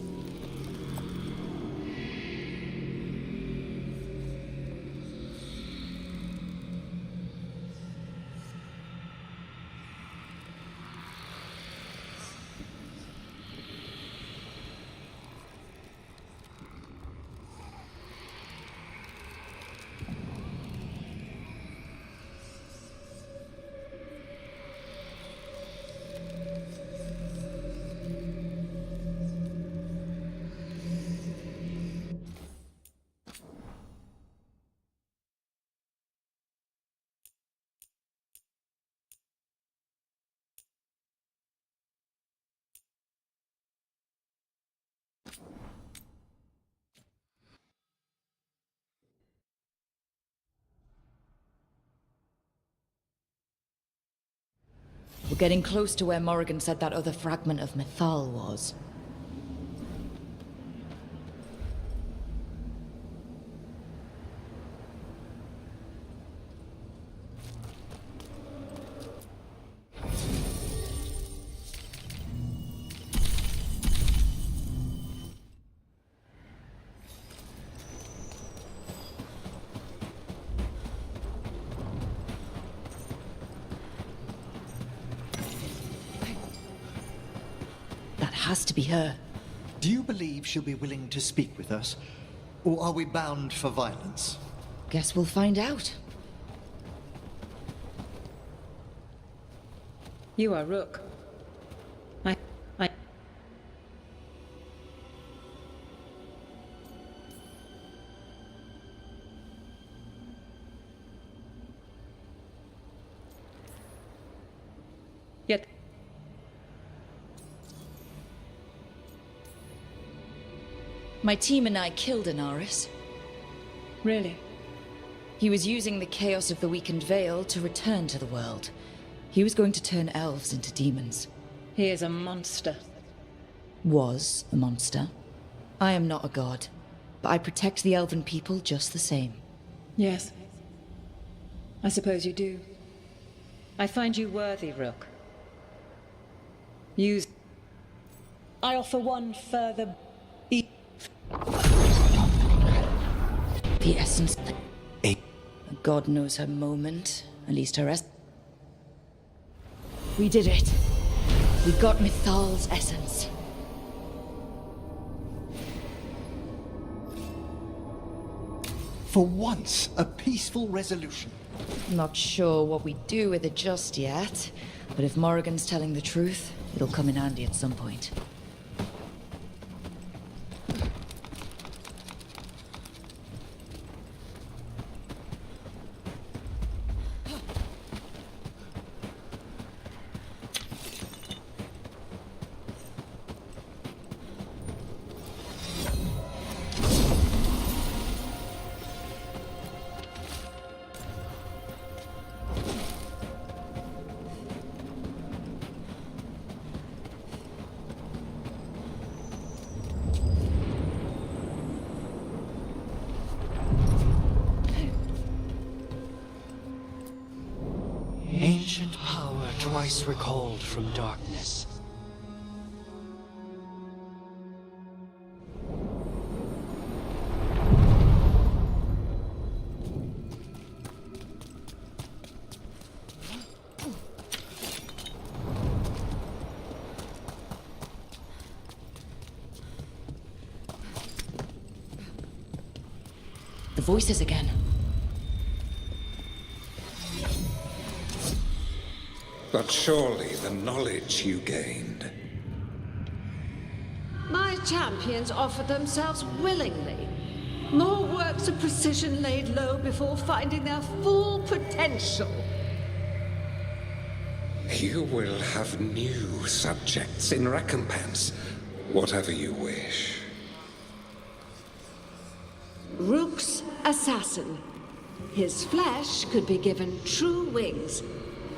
We're getting close to where Morrigan said that other fragment of Mythal was. Has to be her. Do you believe she'll be willing to speak with us? Or are we bound for violence? Guess we'll find out. You are Rook. Yet. My team and I killed Inaris. Really? He was using the chaos of the weakened Veil to return to the world. He was going to turn elves into demons. He is a monster. Was a monster. I am not a god, but I protect the elven people just the same. Yes. I suppose you do. I find you worthy, Rook. Use. I offer one further. The essence. God knows her moment, at least her We did it. We got Mythal's essence. For once, a peaceful resolution. Not sure what we do with it just yet, but if Morrigan's telling the truth, it'll come in handy at some point. Ancient power twice recalled from darkness. The voices again. But surely the knowledge you gained. My champions offered themselves willingly. More works of precision laid low before finding their full potential. You will have new subjects in recompense, whatever you wish. Rook's assassin. His flesh could be given true wings,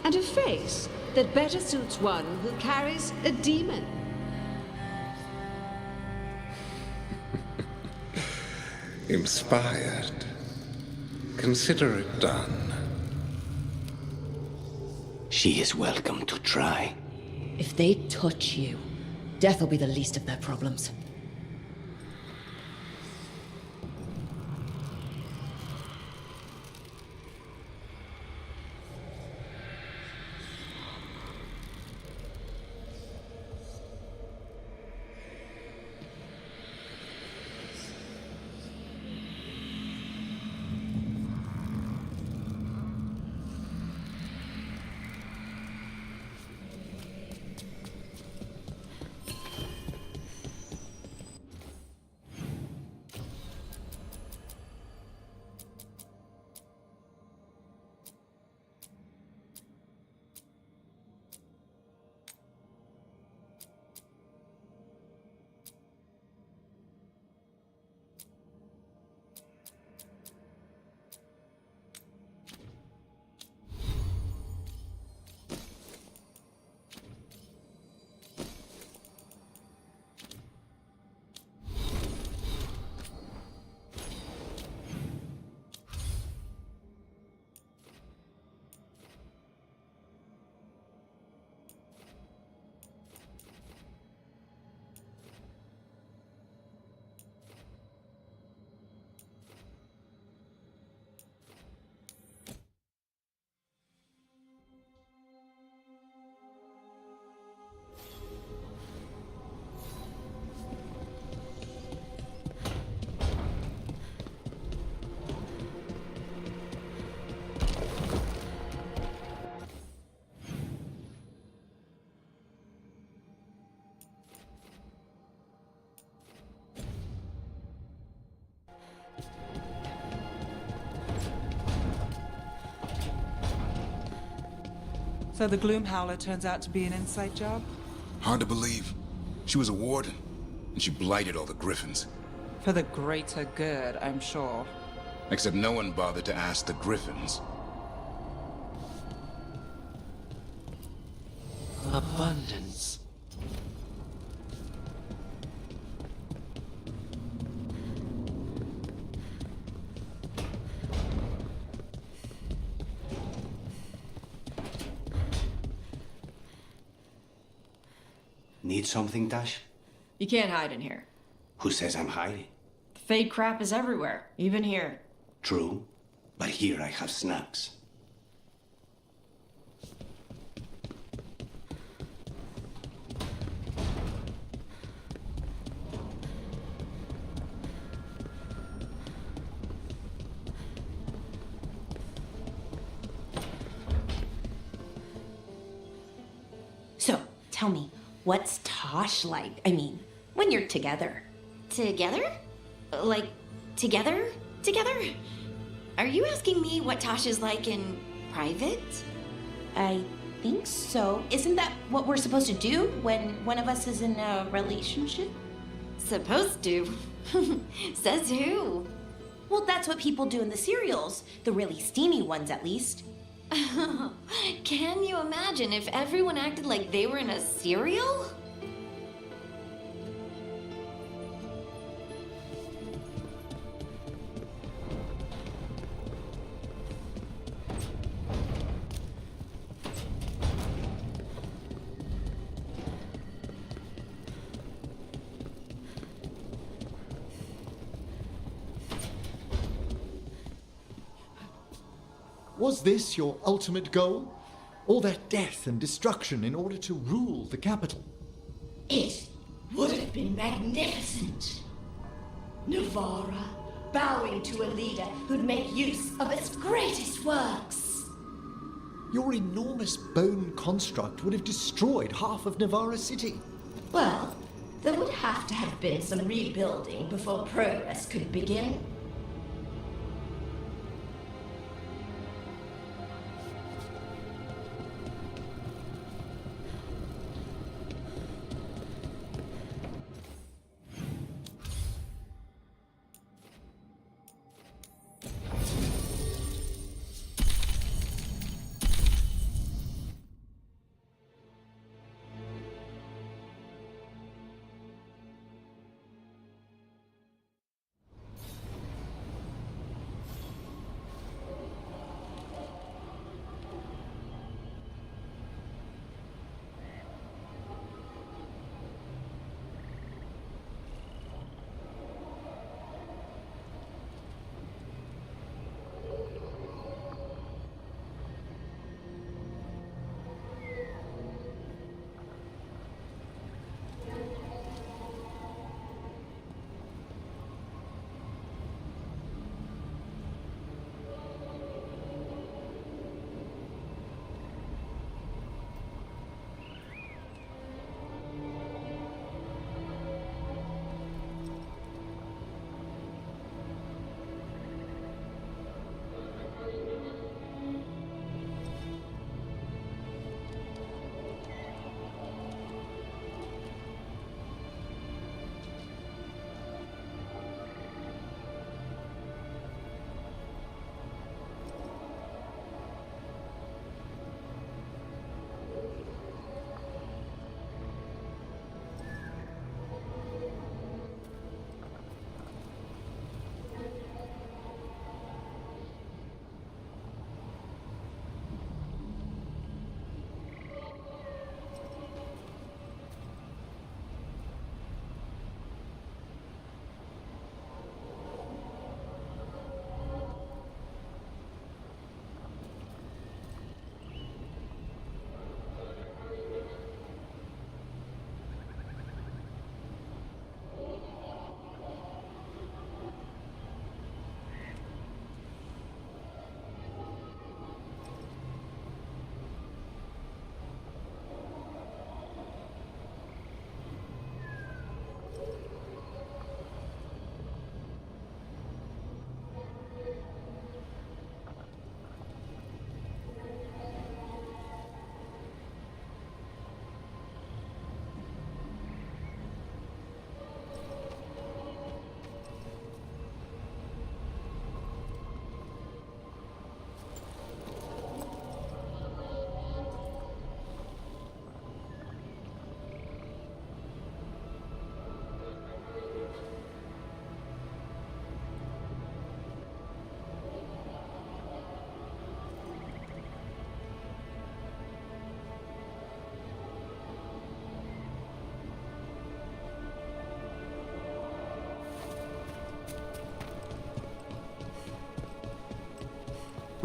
and a face that better suits one who carries a demon. Inspired. Consider it done. She is welcome to try. If they touch you, death will be the least of their problems. So the Gloom Howler turns out to be an inside job? Hard to believe. She was a warden, and she blighted all the Griffins. For the greater good, I'm sure. Except no one bothered to ask the Griffins. Abundance. Need something, Tash? You can't hide in here. Who says I'm hiding? The fake crap is everywhere, even here. True, but here I have snacks. So, tell me, what's Tosh like? I mean, when you're together. Together? Like, together? Together? Are you asking me what Tosh is like in private? I think so. Isn't that what we're supposed to do when one of us is in a relationship? Supposed to? Says who? Well, that's what people do in the serials. The really steamy ones, at least. Can you imagine if everyone acted like they were in a serial? Was this your ultimate goal? All that death and destruction in order to rule the capital? It would have been magnificent. Navara bowing to a leader who'd make use of its greatest works. Your enormous bone construct would have destroyed half of Navarra City. Well, there would have to have been some rebuilding before progress could begin.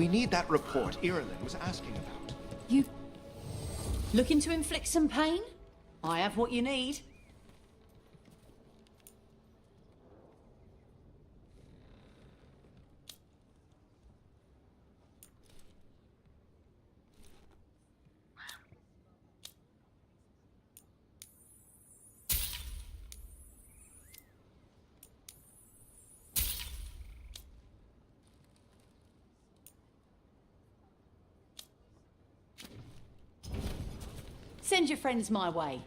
We need that report Irilyn was asking about. You looking to inflict some pain? I have what you need. Send your friends my way.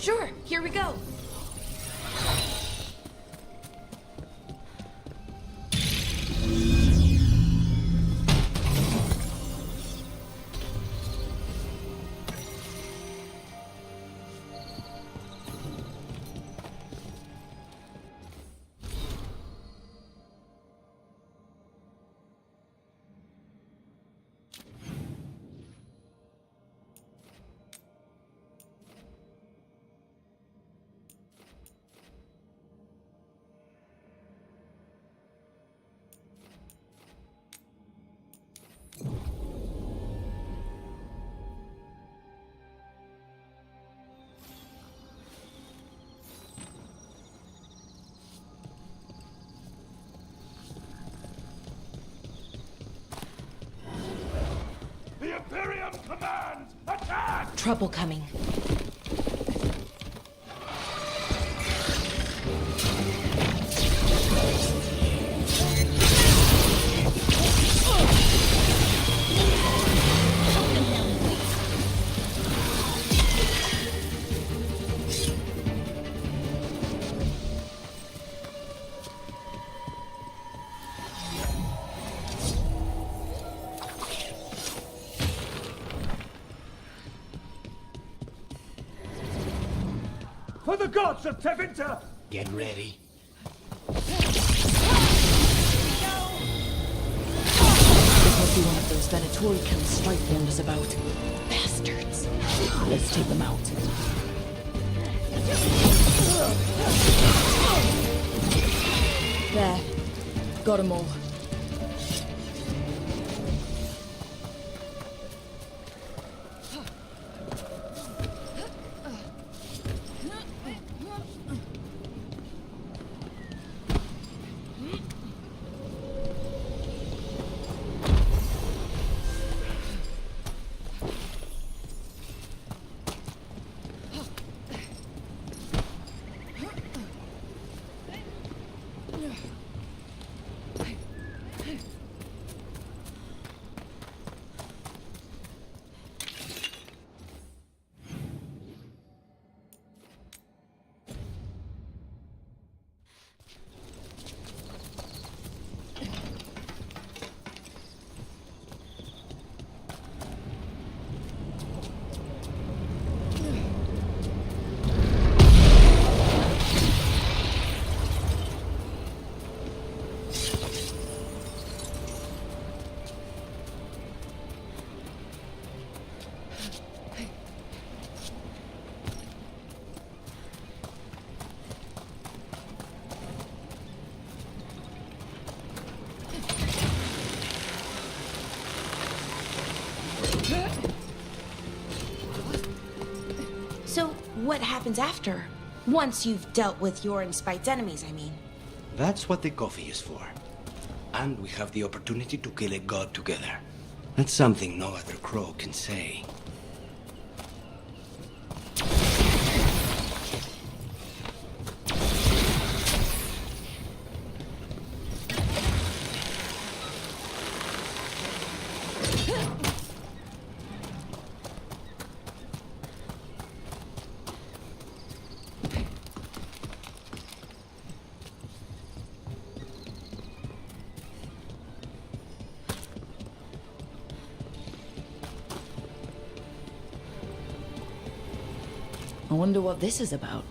Sure, here we go. The Imperium commands attack! Trouble coming. For the gods of Tevinter! Get ready. This must be one of those Venatorican strike wanders about. Bastards. Let's take them out. There. Got them all. So, what happens after? Once you've dealt with your and Spite's enemies, I mean. That's what the coffee is for. And we have the opportunity to kill a god together. That's something no other crow can say. I wonder what this is about.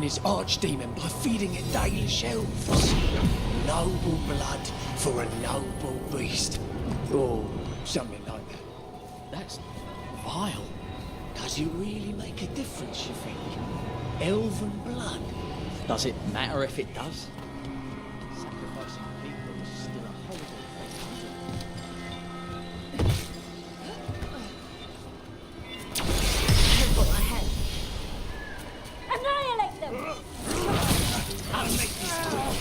and his archdemon by feeding it Dalish elves. Noble blood for a noble beast. Or something like that. That's vile. Does it really make a difference, you think? Elven blood? Does it matter if it does? Sacrificing people is still a horrible Temple ahead. Annihilate them! I'll make this quick.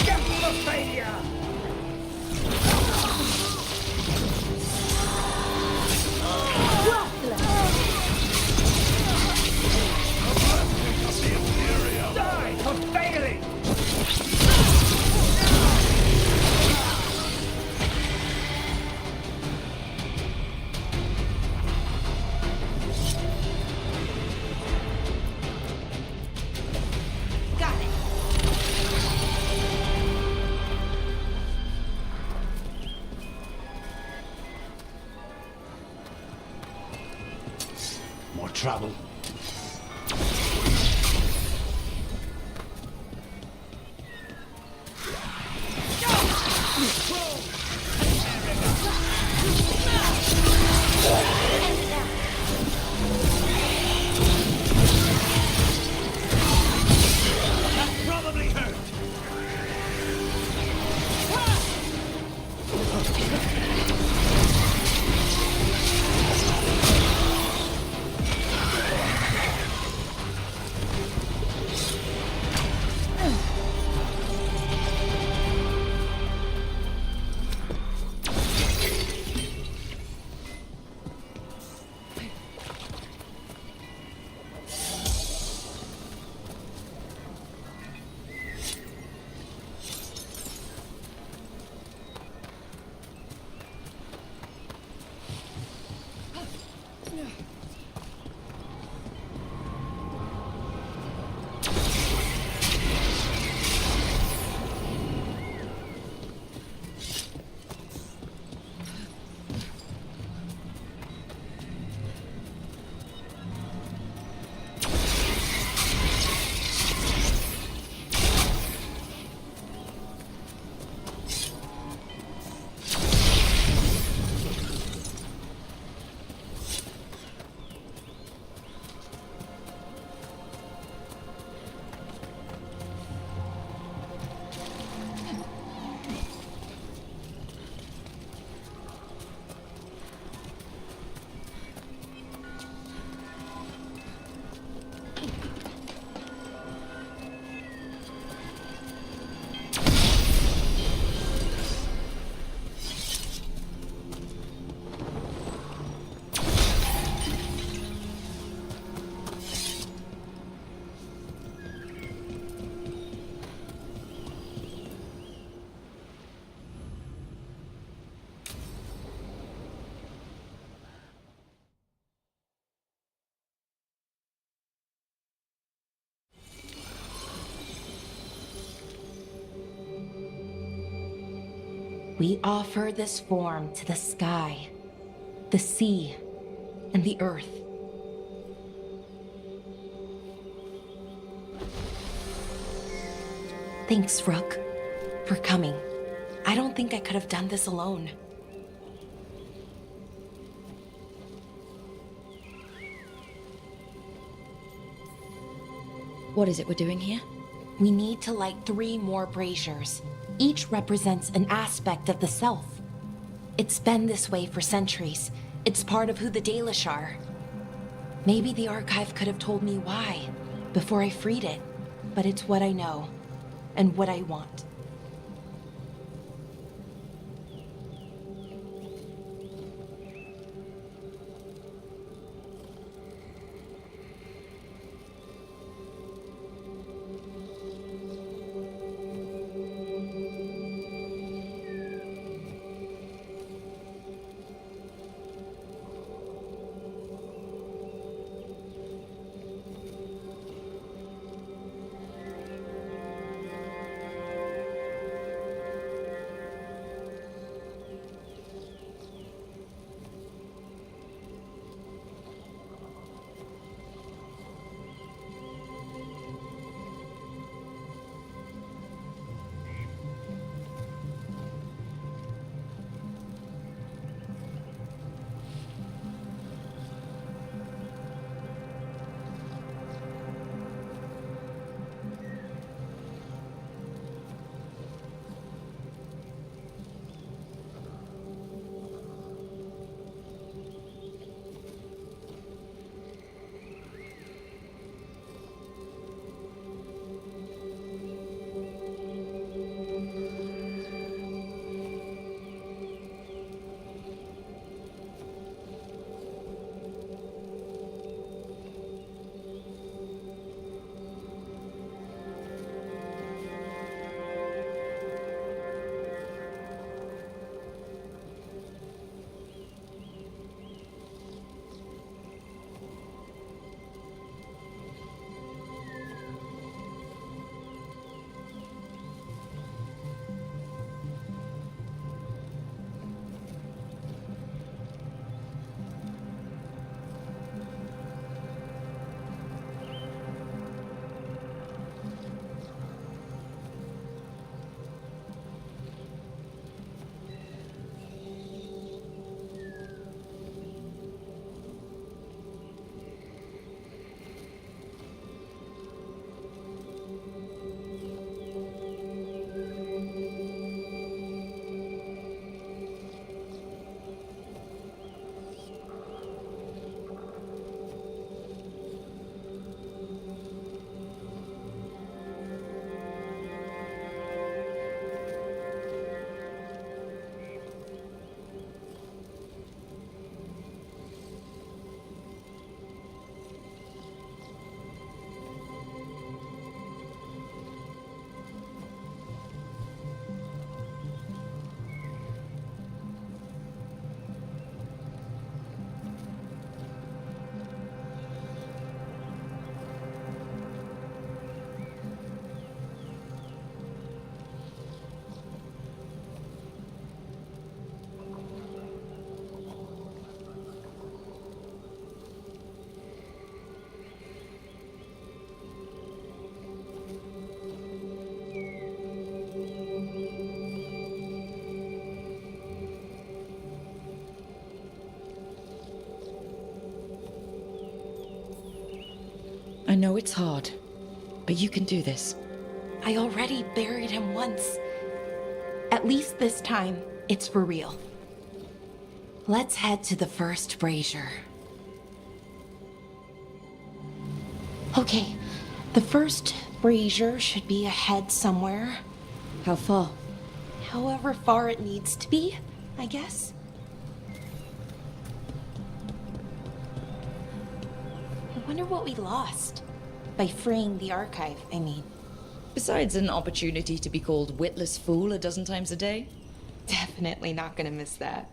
Gamble of failure! Die for failing! Got it. More trouble. That probably hurt! We offer this form to the sky, the sea, and the earth. Thanks, Rook, for coming. I don't think I could have done this alone. What is it we're doing here? We need to light 3 more braziers. Each represents an aspect of the self. It's been this way for centuries. It's part of who the Dalish are. Maybe the archive could have told me why before I freed it, but it's what I know and what I want. I know it's hard, but you can do this. I already buried him once. At least this time, it's for real. Let's head to the first brazier. Okay, the first brazier should be ahead somewhere. How far? However far it needs to be, I guess. I wonder what we lost by freeing the archive, I mean. Besides an opportunity to be called witless fool a dozen times a day? Definitely not gonna miss that.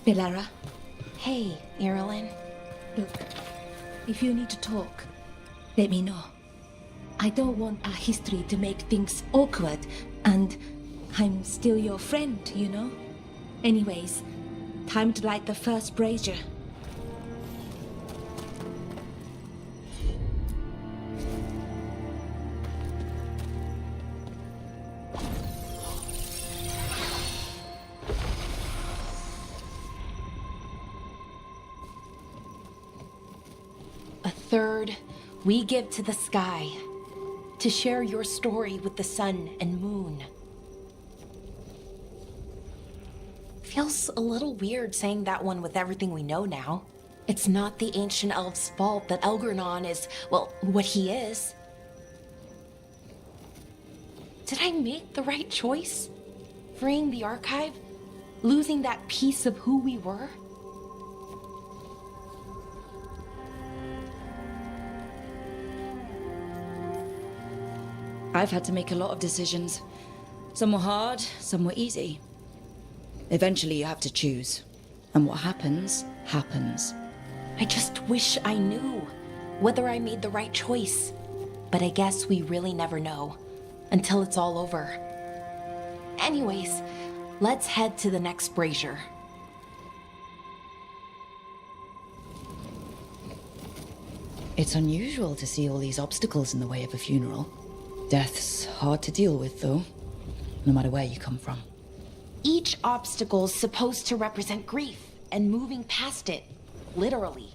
Belara? Hey, Irilyn. Look, if you need to talk, let me know. I don't want our history to make things awkward, and I'm still your friend, you know? Anyways, time to light the first brazier. Third, we give to the sky to share your story with the sun and moon. Feels a little weird saying that one with everything we know now. It's not the ancient elf's fault that Elgernon is, well, what he is. Did I make the right choice? Freeing the archive? Losing that piece of who we were? I've had to make a lot of decisions. Some were hard, some were easy. Eventually you have to choose. And what happens, happens. I just wish I knew whether I made the right choice. But I guess we really never know until it's all over. Anyways, let's head to the next brazier. It's unusual to see all these obstacles in the way of a funeral. Death's hard to deal with, though, no matter where you come from. Each obstacle's supposed to represent grief and moving past it, literally.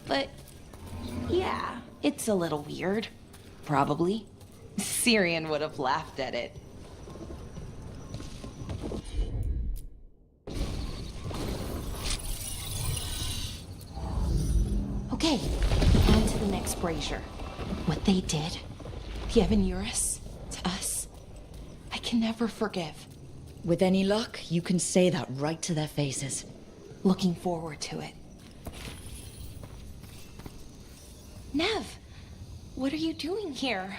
But yeah, it's a little weird. Probably. Syrian would have laughed at it. Okay, on to the next brazier. What they did, Yevon Eurus, to us, I can never forgive. With any luck, you can say that right to their faces. Looking forward to it. Nev, what are you doing here?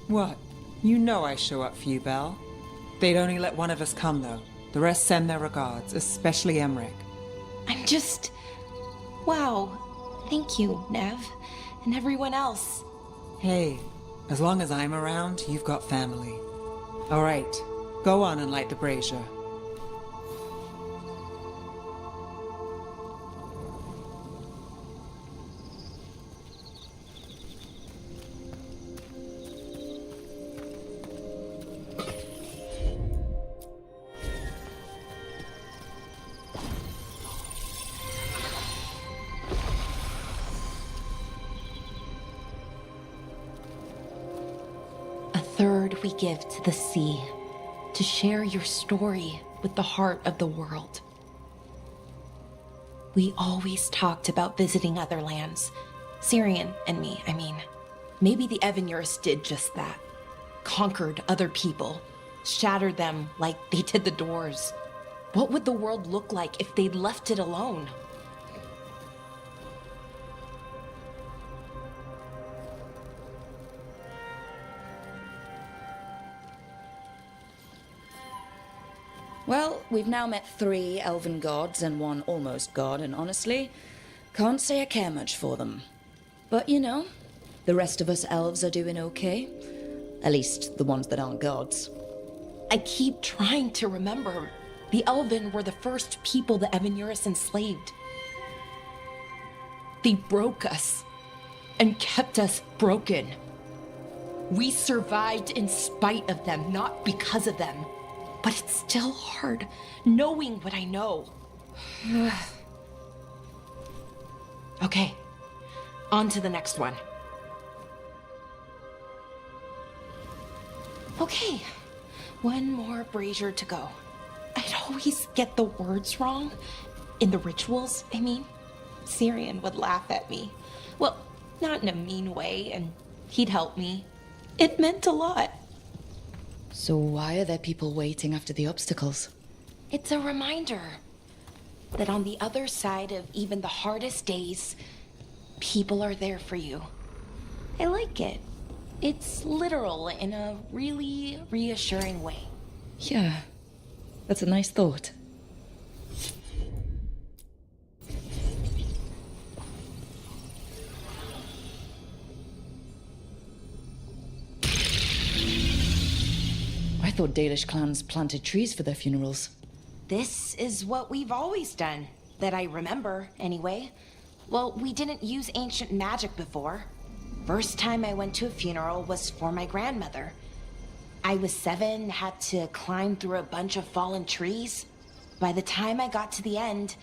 What? You know I show up for you, Belle. They'd only let one of us come, though. The rest send their regards, especially Emmerich. I'm just... Wow. Thank you, Nev. And everyone else. Hey, as long as I'm around, you've got family. All right, go on and light the brazier. Third, we give to the sea, to share your story with the heart of the world. We always talked about visiting other lands. Syrian and me, I mean. Maybe the Evanurus did just that. Conquered other people, shattered them like they did the doors. What would the world look like if they'd left it alone? we've now met 3 elven gods and 1 almost god, and honestly, can't say I care much for them. But you know, the rest of us elves are doing okay. At least the ones that aren't gods. I keep trying to remember. The Elven were the first people the Evanurus enslaved. They broke us and kept us broken. We survived in spite of them, not because of them. But it's still hard, knowing what I know. Okay, on to the next one. Okay, one more brazier to go. I'd always get the words wrong. In the rituals, I mean. Syrian would laugh at me. Well, not in a mean way, and he'd help me. It meant a lot. So why are there people waiting after the obstacles? It's a reminder that on the other side of even the hardest days, people are there for you. I like it. It's literal in a really reassuring way. Yeah, that's a nice thought. I thought Dalish clans planted trees for their funerals. This is what we've always done, that I remember, anyway. Well, we didn't use ancient magic before. First time I went to a funeral was for my grandmother. I was 7, had to climb through a bunch of fallen trees. By the time I got to the end,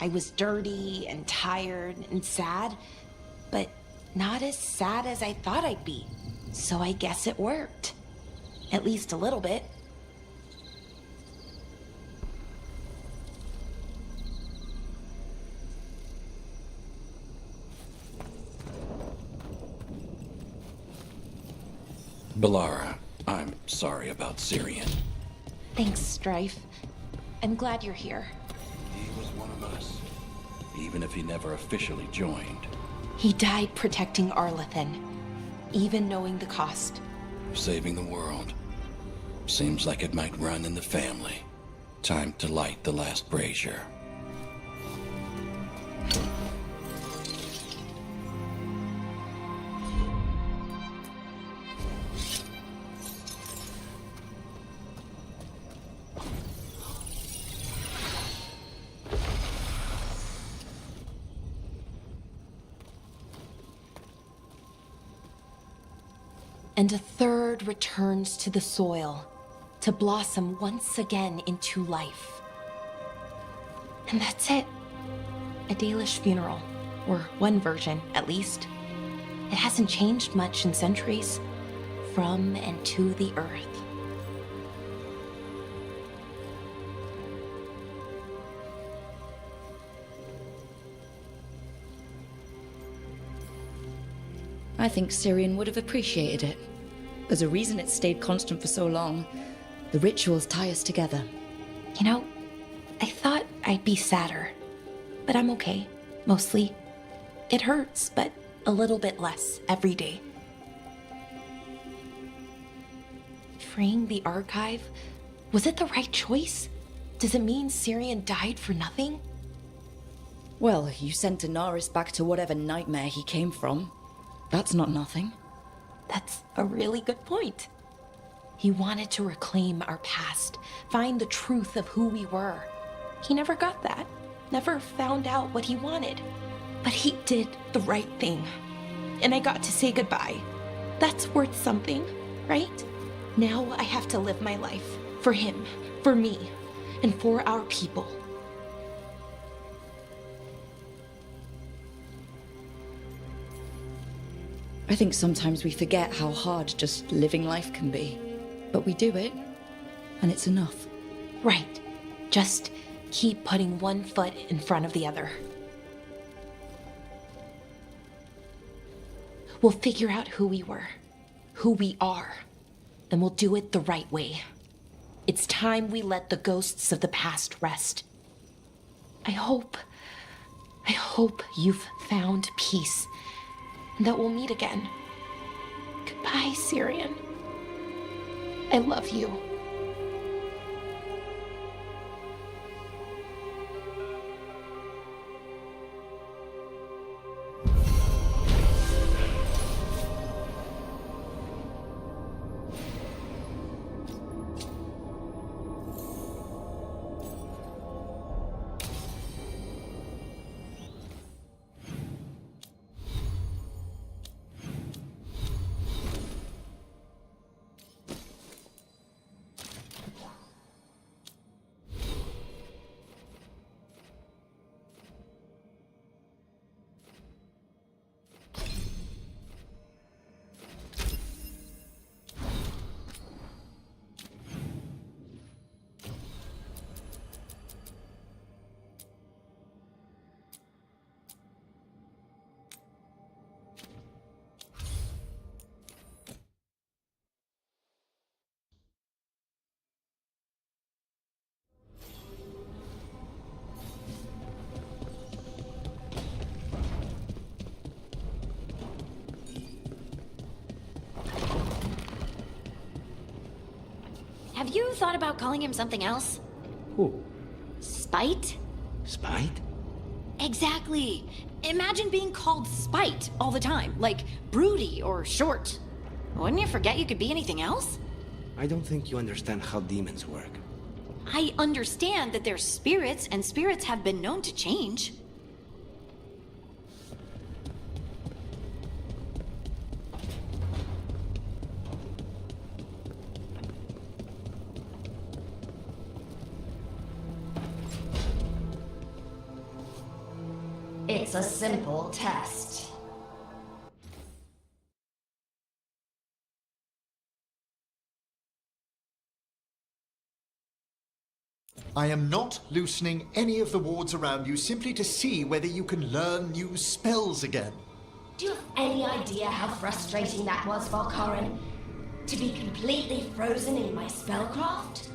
I was dirty and tired and sad, but not as sad as I thought I'd be. So I guess it worked. At least a little bit. Balara, I'm sorry about Syrian. Thanks, Strife. I'm glad you're here. He was one of us, even if he never officially joined. He died protecting Arlathan, even knowing the cost. Saving the world. Seems like it might run in the family. Time to light the last brazier. And a third returns to the soil, to blossom once again into life. And that's it. A Dalish funeral, or one version, at least. It hasn't changed much in centuries, from and to the earth. I think Syrian would have appreciated it. There's a reason it stayed constant for so long. The rituals tie us together. You know, I thought I'd be sadder, but I'm okay, mostly. It hurts, but a little bit less every day. Freeing the archive, was it the right choice? Does it mean Syrian died for nothing? Well, you sent Daenerys back to whatever nightmare he came from. That's not nothing. That's a really good point. He wanted to reclaim our past, find the truth of who we were. He never got that, never found out what he wanted. But he did the right thing. And I got to say goodbye. That's worth something, right? Now I have to live my life for him, for me, and for our people. I think sometimes we forget how hard just living life can be. But we do it, and it's enough. Right. Just keep putting one foot in front of the other. We'll figure out who we were, who we are, and we'll do it the right way. It's time we let the ghosts of the past rest. I hope you've found peace, and that we'll meet again. Goodbye, Syrian. I love you. you thought about calling him something else? Who? Spite? Spite? Exactly. Imagine being called Spite all the time, like broody or short. Wouldn't you forget you could be anything else? I don't think you understand how demons work. I understand that they're spirits, and spirits have been known to change. It's a simple test. I am not loosening any of the wards around you simply to see whether you can learn new spells again. Do you have any idea how frustrating that was, Valkarin? To be completely frozen in my spellcraft?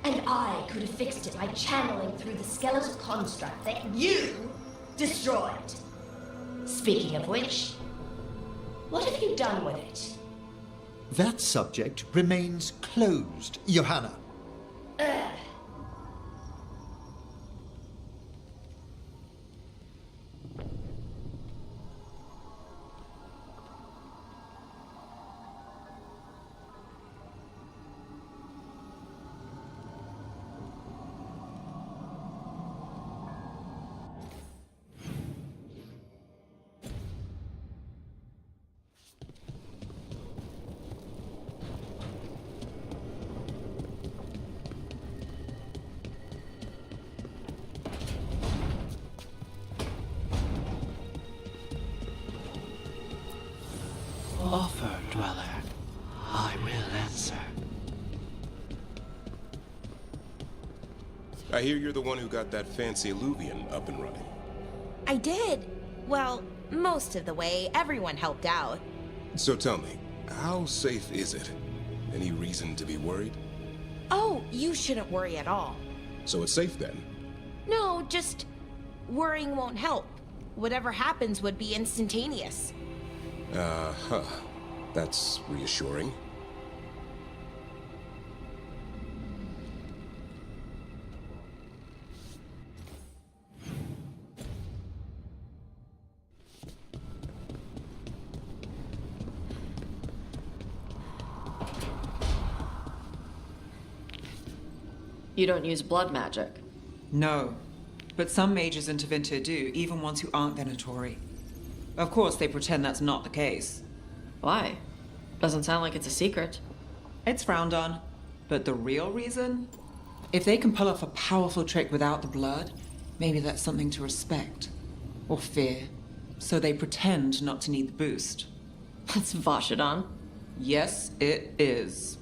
And I could have fixed it by channeling through the skeletal construct that you destroyed. Speaking of which, what have you done with it? That subject remains closed, Johanna. Ugh. Offer, Dweller. I will answer. I hear you're the one who got that fancy Illuvian up and running. I did. Well, most of the way. Everyone helped out. So tell me, how safe is it? Any reason to be worried? Oh, you shouldn't worry at all. So it's safe then? No, just worrying won't help. Whatever happens would be instantaneous. Uh-huh. That's reassuring. You don't use blood magic? No. But some mages in Tevinter do, even ones who aren't Venatori. Of course, they pretend that's not the case. Why? Doesn't sound like it's a secret. It's frowned on. But the real reason? If they can pull off a powerful trick without the blood, maybe that's something to respect. Or fear. So they pretend not to need the boost. That's Vashidon. Yes, it is.